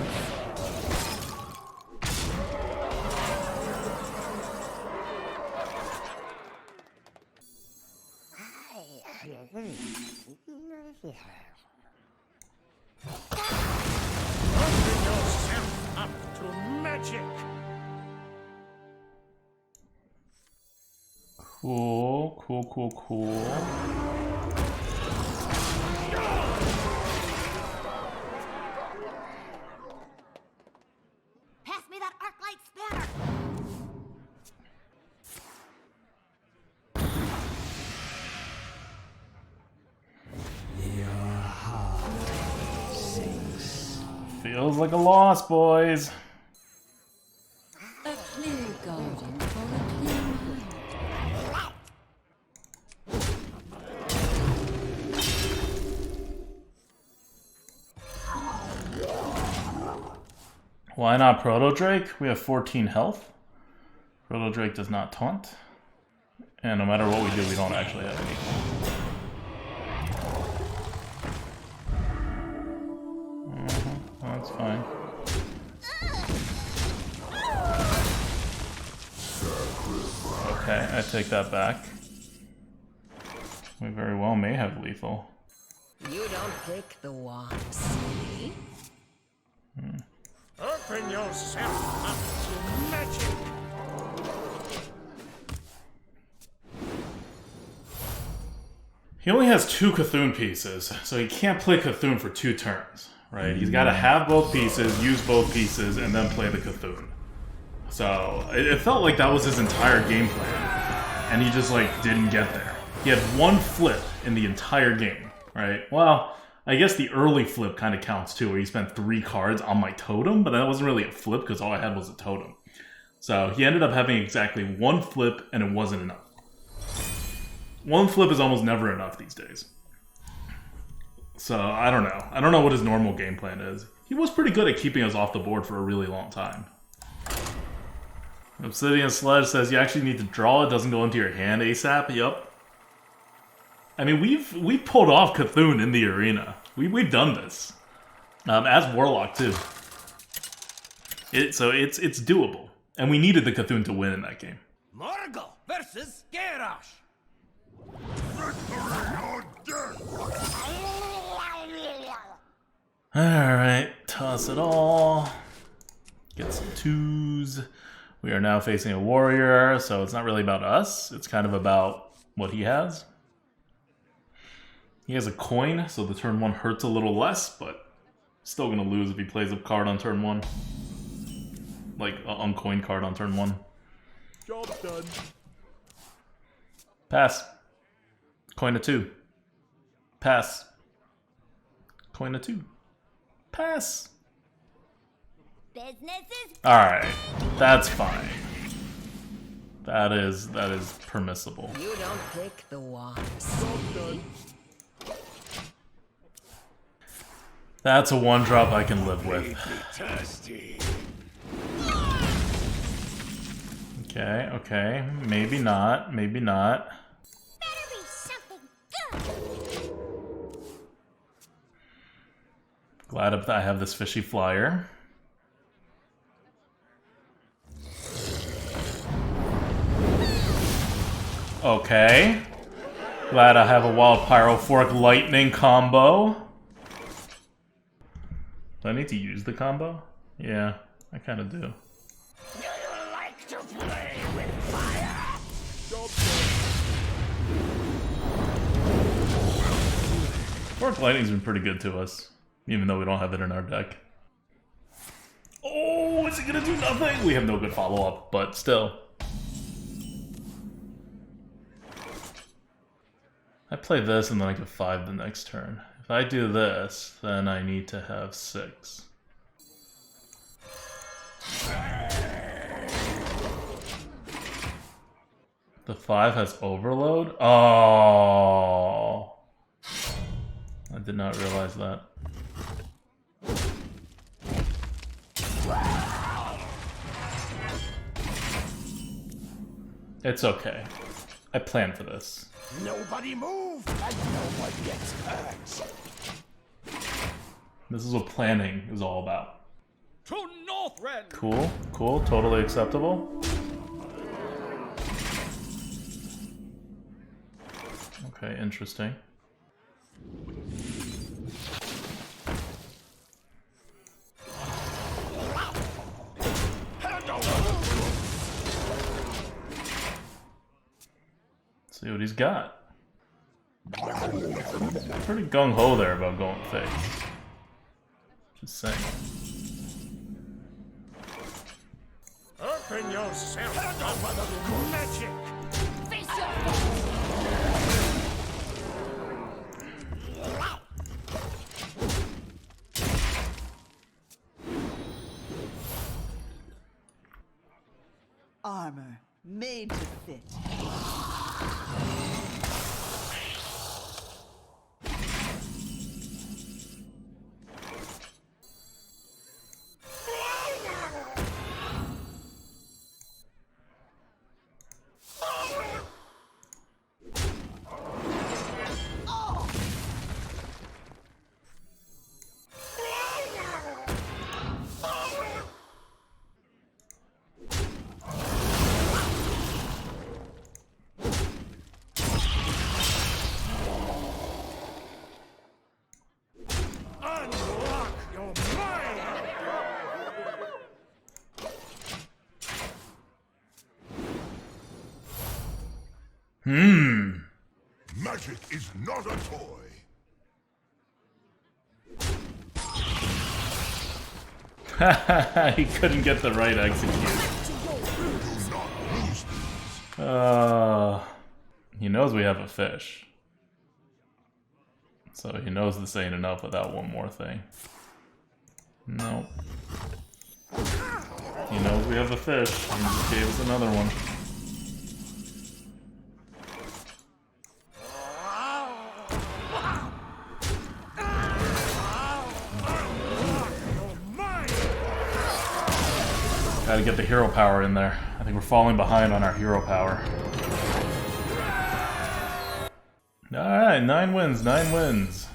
Open yourself up to magic! Cool, cool. Pass me that arc light spanner. Feels like a loss, boys. A clear garden for a clear mind. Why not Proto Drake? We have 14 health. Proto Drake does not taunt. And no matter what we do, we don't actually have any. That's fine. Okay, I take that back. We very well may have lethal. You don't pick the one, see? Open yourself up to magic. He only has 2 Cthulhu pieces, so he can't play Cthulhu for 2 turns, right? He's got to have both pieces, use both pieces, and then play the Cthulhu. So it felt like that was his entire game plan, and he just like didn't get there. He had 1 flip in the entire game, right? Well, I guess the early flip kind of counts too, where he spent 3 cards on my totem, but that wasn't really a flip because all I had was a totem. So he ended up having exactly 1 flip, and it wasn't enough. 1 flip is almost never enough these days. So I don't know. I don't know what his normal game plan is. He was pretty good at keeping us off the board for a really long time. Obsidian Sledge says you actually need to draw it, doesn't go into your hand ASAP. Yup. I mean, we've pulled off Cthulhu in the arena. We've done this. As Warlock too. So it's doable. And we needed the Cthulhu to win in that game. Morgul versus Garrosh. Alright, toss it all. Get some 2s. We are now facing a warrior, so it's not really about us. It's kind of about what he has. He has a coin, so the turn 1 hurts a little less, but still gonna lose if he plays a card on turn 1. Like, an uncoined card on turn 1. Job done. Pass. Coin a 2. Pass. Coin a 2. Pass. Business is Alright, that's fine. That is permissible. You don't pick the one, Job done. That's a 1-drop I can live with. Thirsty. Okay. Maybe not. better be something good. Glad I have this fishy flyer. Okay. Glad I have a Wild Pyro Fork Lightning combo. Do I need to use the combo? Yeah, I kind of do. Do you like to play with fire? Job done. Fork Lightning's been pretty good to us, even though we don't have it in our deck. Oh, is it gonna do nothing? We have no good follow-up, but still. I play this and then I get 5 the next turn. If I do this, then I need to have 6. The 5 has overload? Oh. I did not realize that. It's okay. I planned for this. Nobody move, and no one gets hurt. This is what planning is all about. To Northrend. Cool, totally acceptable. Okay, interesting. See what he's got. Pretty gung-ho there about going face. Just saying. Open yourself up to magic. Face your armor, made to fit. Magic is not a toy. He couldn't get the right execute. Do not lose these. He knows we have a fish. So he knows this ain't enough without one more thing. Nope. He knows we have a fish. He just gave us another one. Gotta get the hero power in there. I think we're falling behind on our hero power. Alright, 9 wins, 9 wins.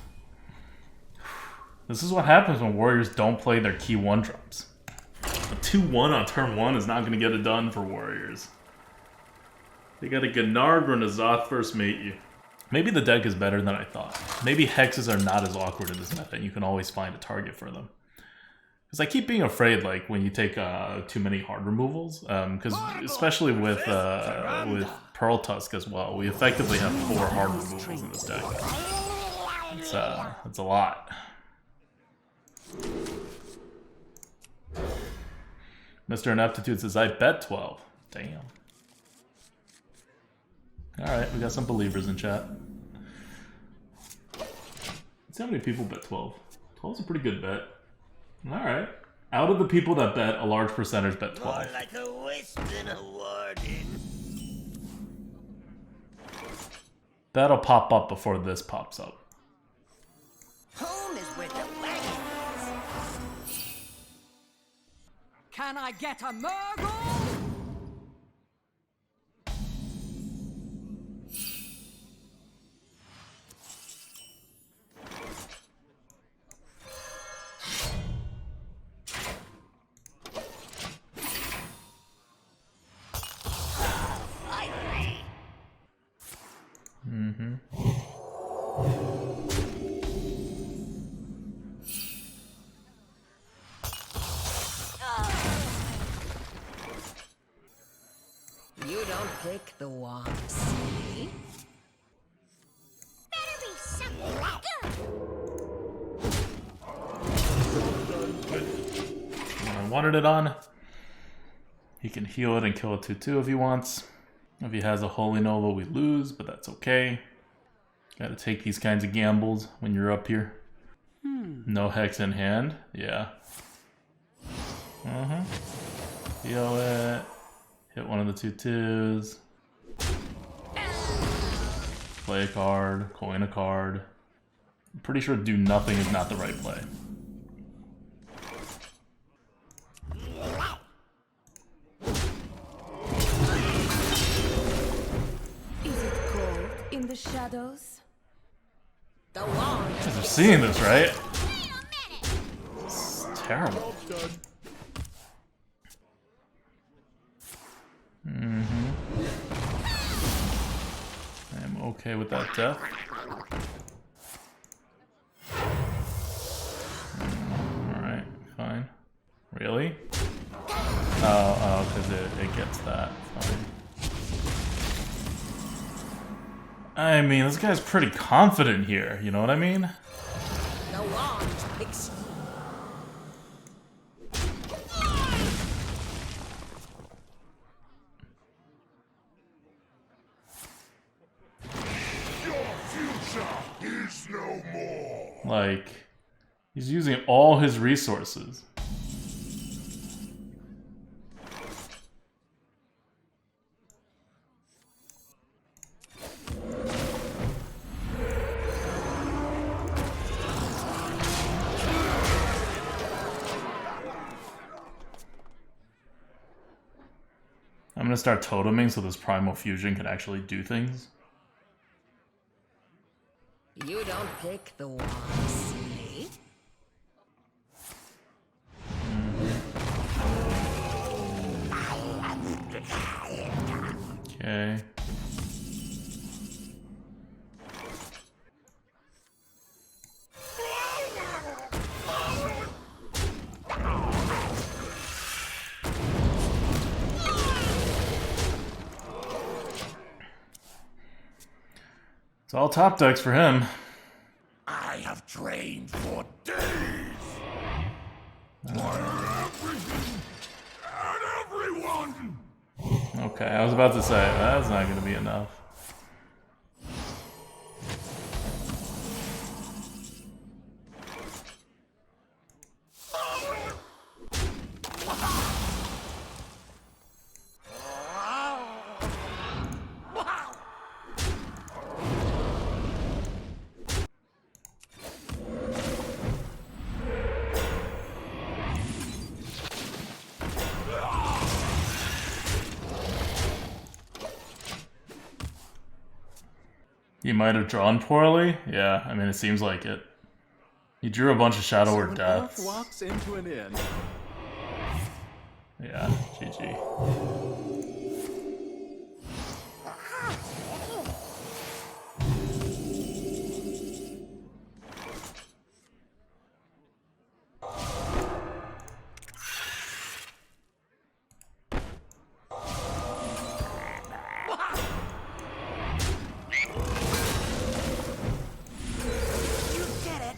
This is what happens when warriors don't play their key 1-drops. A 2-1 on turn 1 is not going to get it done for warriors. They got a Gennard or a N'Zoth first mate you. Maybe the deck is better than I thought. Maybe hexes are not as awkward in this meta and you can always find a target for them. Because I keep being afraid, like, when you take too many hard removals, because especially with Pearl Tusk as well, we effectively have 4 hard removals in this deck. It's a lot. Mr. Ineptitude says, I bet 12. Damn. Alright, we got some believers in chat. Let's see how many people bet 12. 12 is a pretty good bet. Alright. Out of the people that bet, a large percentage bet 12. More like a wisp than a warning. That'll pop up before this pops up. Home is where the wagon is. Can I get a Murgle? You don't pick the wand, see? Better be something good. When I wanted it on, he can heal it and kill a 2/2 if he wants. If he has a Holy Nova, we lose, but that's okay. Gotta take these kinds of gambles when you're up here. No hex in hand, yeah. Heal it. Hit one of the 2/2s. Play a card, coin a card. I'm pretty sure do nothing is not the right play. Is it cold in the shadows? The wand. You guys are seeing this, right? Wait a minute. It's terrible. I am okay with that death. Alright, fine. Really? Oh, because it gets that. Fine. I mean, this guy's pretty confident here, you know what I mean? The wand picks. Your future is no more. Like, he's using all his resources. gonna start toteming so this Primal Fusion can actually do things. You don't pick the one, silly. Okay. It's all top decks for him. I have trained for days. And everyone. Okay, I was about to say, that's not gonna be enough. You might have drawn poorly? Yeah, I mean, it seems like it. You drew a bunch of Shadow or Deaths. Walks into an inn. Yeah, GG.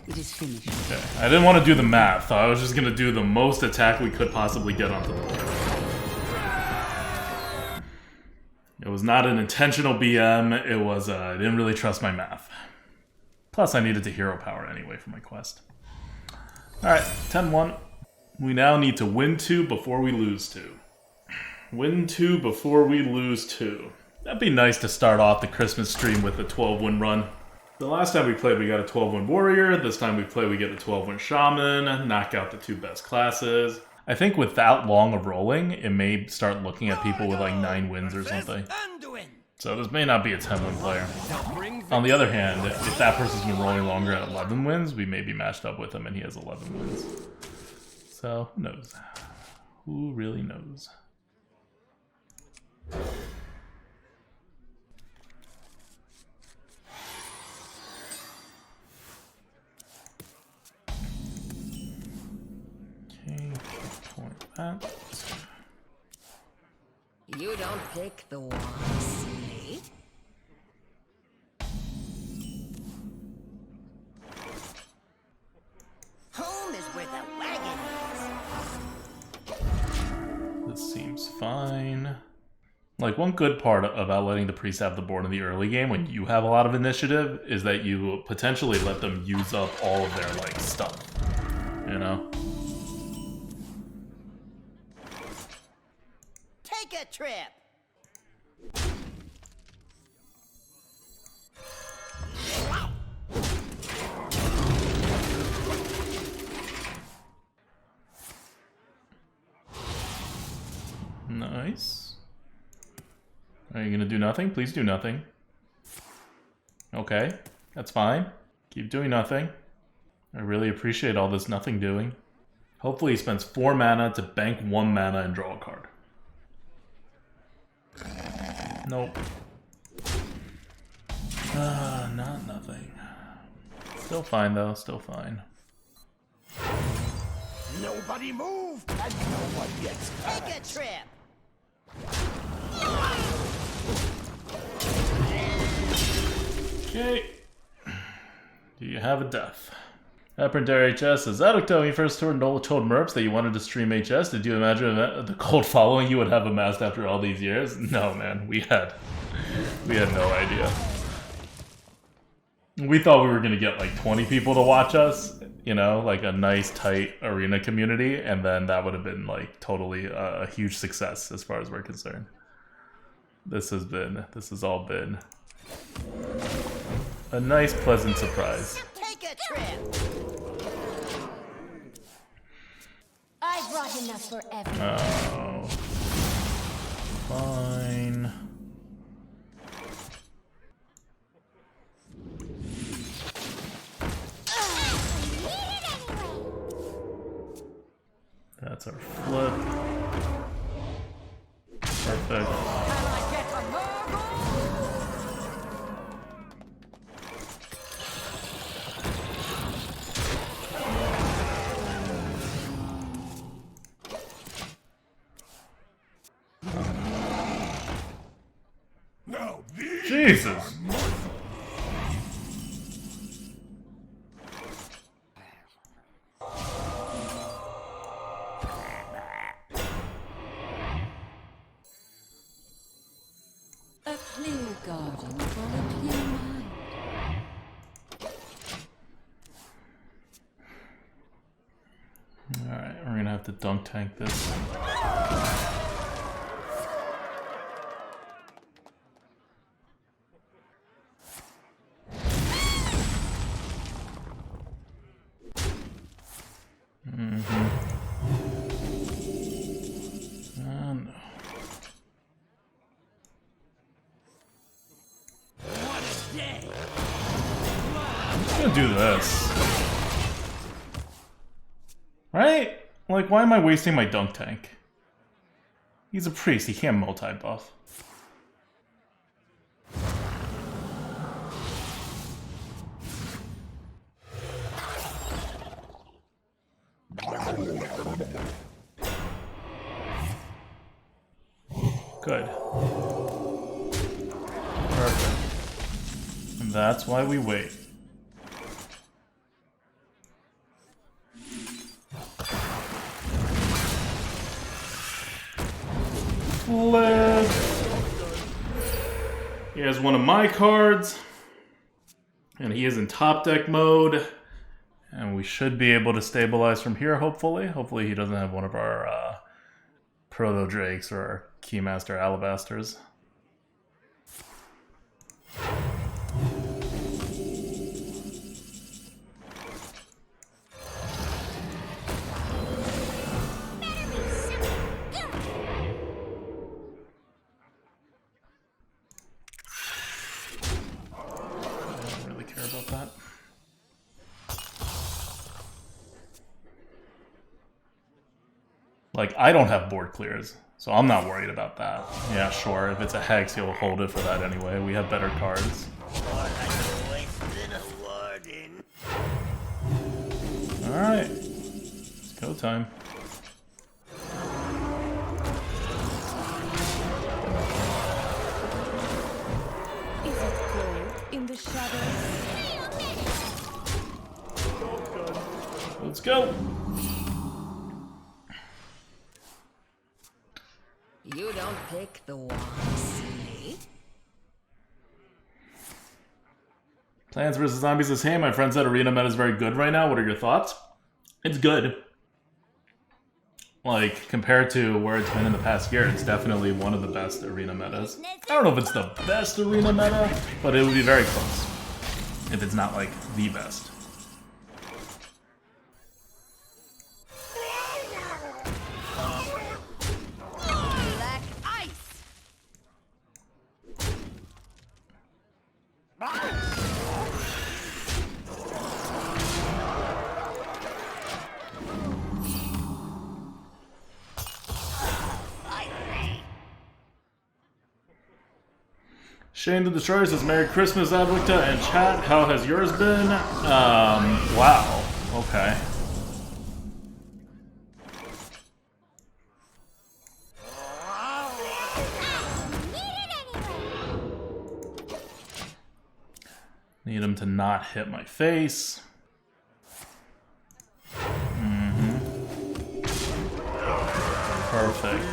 It is finished. Okay, I didn't want to do the math, so I was just gonna do the most attack we could possibly get onto the board. It was not an intentional BM, it was, I didn't really trust my math. Plus, I needed to hero power anyway for my quest. Alright, 10-1. We now need to win 2 before we lose 2. Win 2 before we lose 2. That'd be nice to start off the Christmas stream with a 12-win run. The last time we played, we got a 12-win warrior. This time we play, we get a 12-win shaman. Knock out the 2 best classes. I think with that long of rolling, it may start looking at people with like 9 wins or something. So this may not be a 10-win player. On the other hand, if that person's been rolling longer at 11 wins, we may be matched up with him and he has 11 wins. So who knows? Who really knows? Okay, point that. You don't pick the one, silly. Home is where the wagon is. This seems fine. Like, one good part about letting the priest have the board in the early game when you have a lot of initiative is that you potentially let them use up all of their, like, stuff. You know? Take a trip. Nice. Are you gonna do nothing? Please do nothing. Okay, that's fine. Keep doing nothing. I really appreciate all this nothing doing. Hopefully he spends 4 mana to bank 1 mana and draw a card. Nope. Not nothing. Still fine though, still fine. Nobody move, and no one gets hurt. Take a trip. Okay. Do you have a death? Apprender HS says, Adokta, when you first told Merps that you wanted to stream HS, did you imagine the cult following you would have amassed after all these years? No, man. We had no idea. We thought we were going to get like 20 people to watch us, you know, like a nice, tight arena community, and then that would have been like totally a huge success as far as we're concerned. This has all been a nice, pleasant surprise. Take a trip. I brought enough for everyone. Oh. fine. That's our flip. Perfect. Jesus! A clear garden for a clear mind. Alright, we're gonna have to dunk tank this. Do this. Right? Like, why am I wasting my dunk tank? He's a priest, he can't multi-buff. Good. Perfect. And that's why we wait. Flip. He has one of my cards, and he is in top deck mode, and we should be able to stabilize from here, hopefully. Hopefully he doesn't have one of our Proto Drakes or our Keymaster Alabasters. Like, I don't have board clears, so I'm not worried about that. Yeah, sure, if it's a Hex, he'll hold it for that anyway. We have better cards. Alright. It's go time. Is it cold in the shadows? Let's go! You don't pick the one, silly. Plants vs. Zombies is, hey, my friend said arena meta is very good right now. What are your thoughts? It's good. Like, compared to where it's been in the past year, it's definitely one of the best arena metas. I don't know if it's the best arena meta, but it would be very close. If it's not, like, the best. Shane the Destroyer says, Merry Christmas, ADWCTA and chat. How has yours been? Wow. Okay. Need him to not hit my face. Perfect.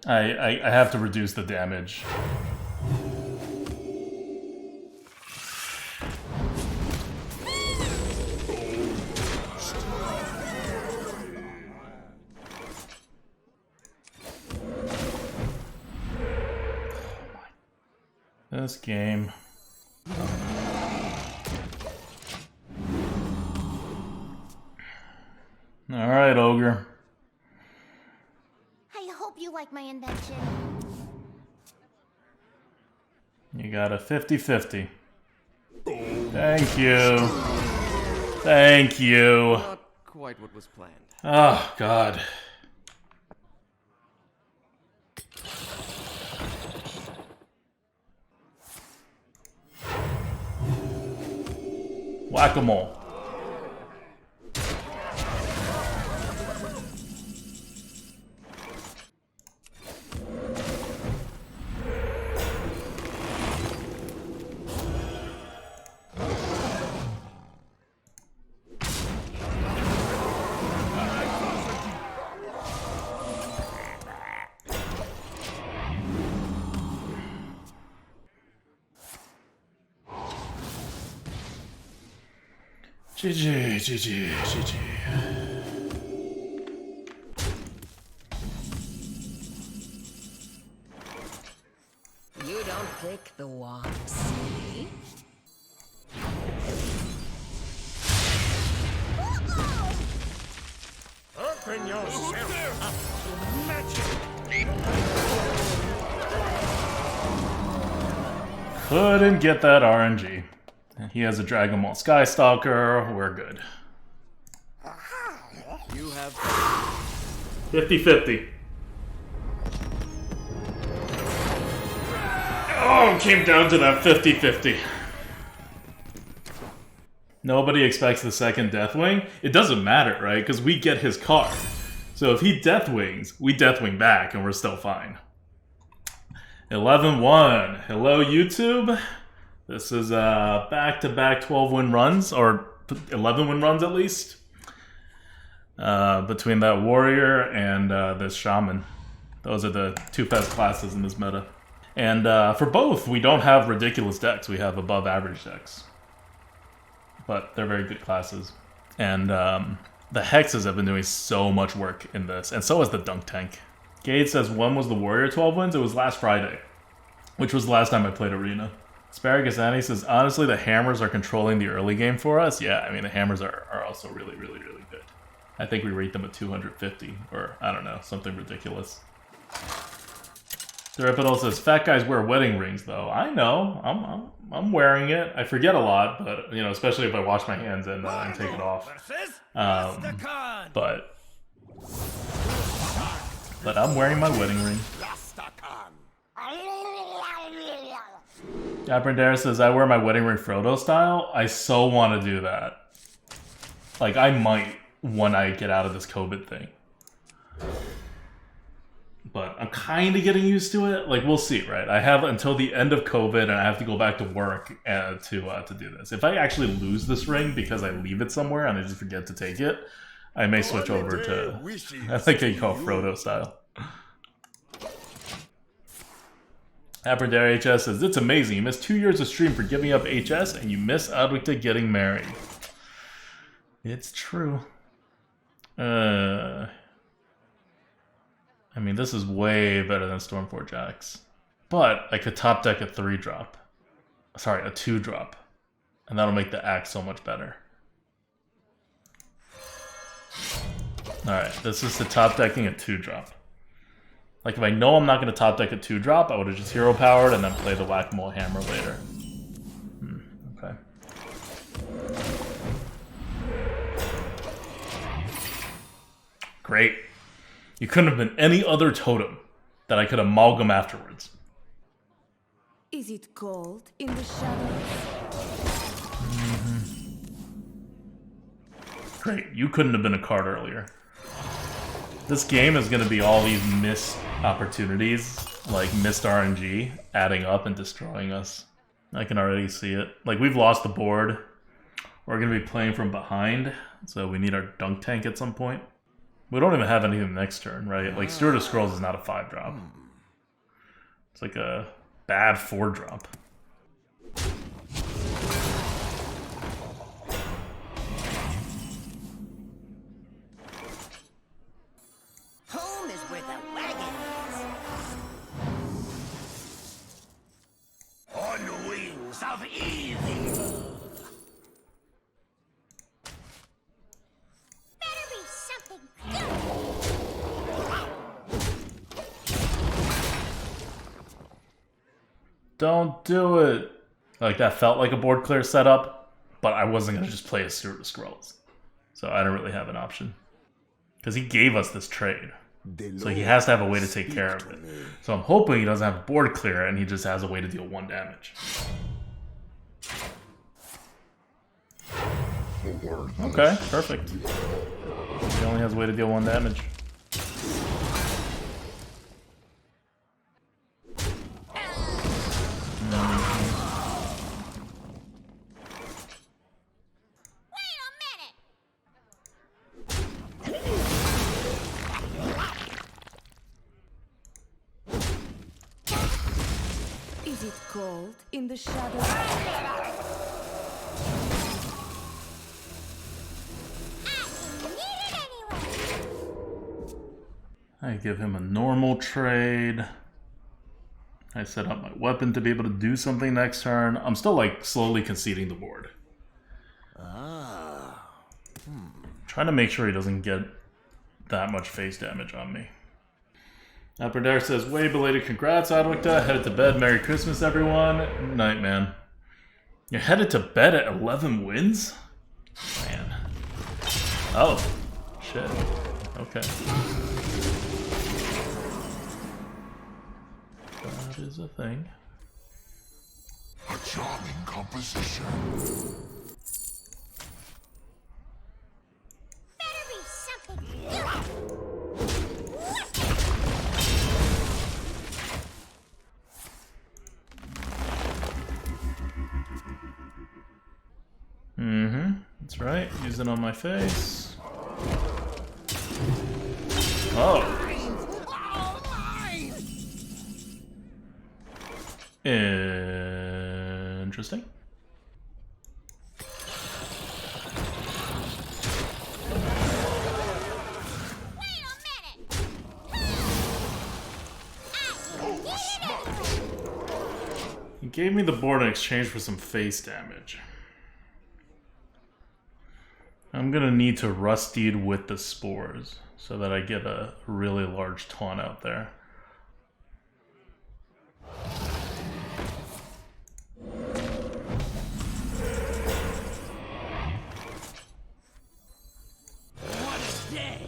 I have to reduce the damage. this game. Alright, Ogre. I hope you like my invention. You got a 50-50. Thank you. Thank you. Not quite what was planned. Oh, God. Whack-a-mole. GG, GG, GG. You don't pick the wand, see? Open yourself up to magic. Couldn't get that RNG. He has a Dragon Ball Skystalker. We're good. You have 50-50. Oh, it came down to that 50-50. Nobody expects the second Deathwing. It doesn't matter, right? Because we get his card. So if he Deathwings, we Deathwing back and we're still fine. 11-1. Hello, YouTube. This is back-to-back 12-win runs, or 11-win runs at least, between that Warrior and this Shaman. Those are the two best classes in this meta. And for both, we don't have ridiculous decks. We have above-average decks. But they're very good classes. And the Hexes have been doing so much work in this, and so has the Dunk Tank. Gade says, when was the Warrior 12 wins? It was last Friday, which was the last time I played Arena. Asparagus Annie says, honestly, the hammers are controlling the early game for us. Yeah, I mean, the hammers are also really, really, really good. I think we rate them at 250, or I don't know, something ridiculous. Threpital says, fat guys wear wedding rings, though. I know, I'm wearing it. I forget a lot, but, you know, especially if I wash my hands and take it off. But I'm wearing my wedding ring. Aprendera says, I wear my wedding ring Frodo style. I so want to do that. Like, I might when I get out of this COVID thing. But I'm kind of getting used to it. Like, we'll see, right? I have until the end of COVID, and I have to go back to work to do this. If I actually lose this ring because I leave it somewhere and I just forget to take it, I may switch over to, I think they call Frodo style. Aprendera HS says, it's amazing. You missed 2 years of stream for giving up HS, and you miss ADWCTA getting married. It's true. I mean, this is way better than Stormforge Axe. But I could top deck a 3-drop. Sorry, a 2-drop. And that'll make the Axe so much better. Alright, this is the top decking a 2-drop. Like, if I know I'm not going to top deck a 2-drop, I would have just hero powered and then play the Whack-A-Mole Hammer later. Okay. Great. You couldn't have been any other totem that I could amalgam afterwards. Is it cold in the shadows? Great. You couldn't have been a card earlier. This game is going to be all these missed opportunities, like missed RNG, adding up and destroying us. I can already see it. Like, we've lost the board. We're going to be playing from behind, so we need our Dunk Tank at some point. We don't even have anything next turn, right? Like, Steward of Scrolls is not a 5-drop. It's like a bad 4-drop. Home is where the wagon is. of evil. Better be something good. Don't do it. Like, that felt like a board clear setup, but I wasn't gonna just play a Steward of Scrolls. So I don't really have an option. Because he gave us this trade. So he has to have a way to take care of it. So I'm hoping he doesn't have a board clear and he just has a way to deal 1 damage. Okay, perfect. He only has a way to deal 1 damage. Is it cold in the shadows? I give him a normal trade. I set up my weapon to be able to do something next turn. I'm still like slowly conceding the board. Trying to make sure he doesn't get that much face damage on me. Upper Dare says, way belated congrats, ADWCTA. Headed to bed. Merry Christmas, everyone. Night, man. You're headed to bed at 11 wins? Man. Oh. Shit. Okay. That is a thing. A charming composition. Better be something good. That's right. Use it on my face. Oh. Interesting. He gave me the board in exchange for some face damage. I'm gonna need to Rusteed with the spores so that I get a really large taunt out there. What a day!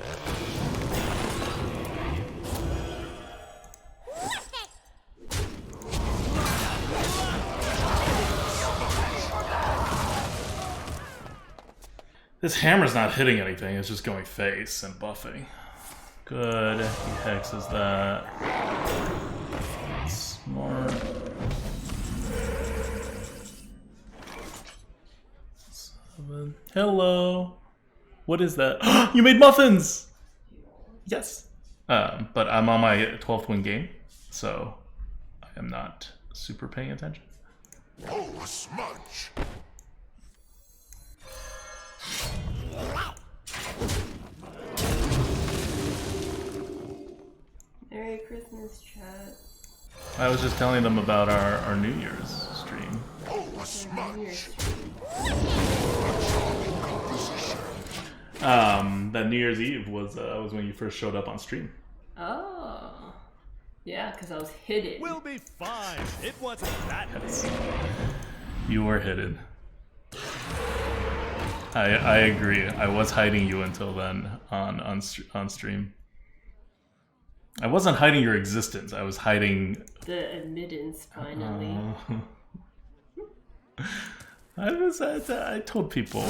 This hammer's not hitting anything, it's just going face and buffing. Good, he hexes that. Smart. 7. Hello. What is that? You made muffins! Yes. But I'm on my 12th win game, so I am not super paying attention. Oh, a smudge. Merry Christmas, chat. I was just telling them about our New Year's stream. Oh, a smudge. That New Year's Eve was when you first showed up on stream. Oh. Yeah, because I was hidden. We'll be fine. It wasn't that Yes. You were hidden. I agree. I was hiding you until then on stream. I wasn't hiding your existence. I was hiding the admittance finally. I told people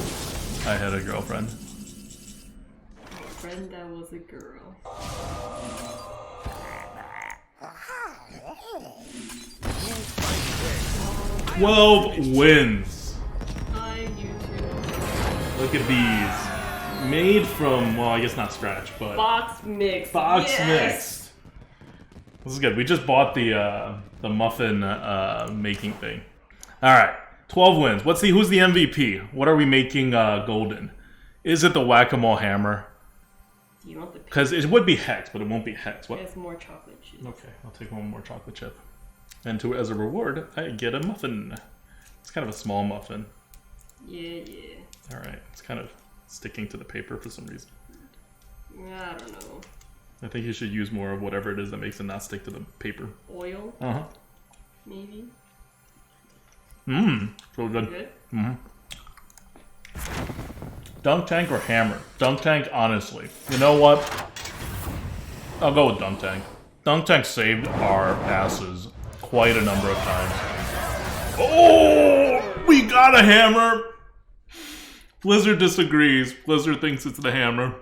I had a girlfriend. A friend that was a girl. 12 wins. Hi, YouTube. Look at these. Made from, well, I guess not scratch, but Box mix. box Yes! mixed. This is good. We just bought the muffin making thing. All right, 12 wins. Who's the MVP? What are we making golden? Is it the whack-a-mole hammer? Do you want the? Because it would be hex, but it won't be hex. What? There's more chocolate chip. Okay, I'll take one more chocolate chip. And as a reward, I get a muffin. It's kind of a small muffin. Yeah. Alright, it's kind of sticking to the paper for some reason. I don't know. I think you should use more of whatever it is that makes it not stick to the paper. Oil? Uh-huh. Maybe? So good. Good? Dunk tank or hammer? Dunk tank, honestly. You know what? I'll go with dunk tank. Dunk tank saved our asses quite a number of times. Oh! We got a hammer! Blizzard disagrees. Blizzard thinks it's the hammer.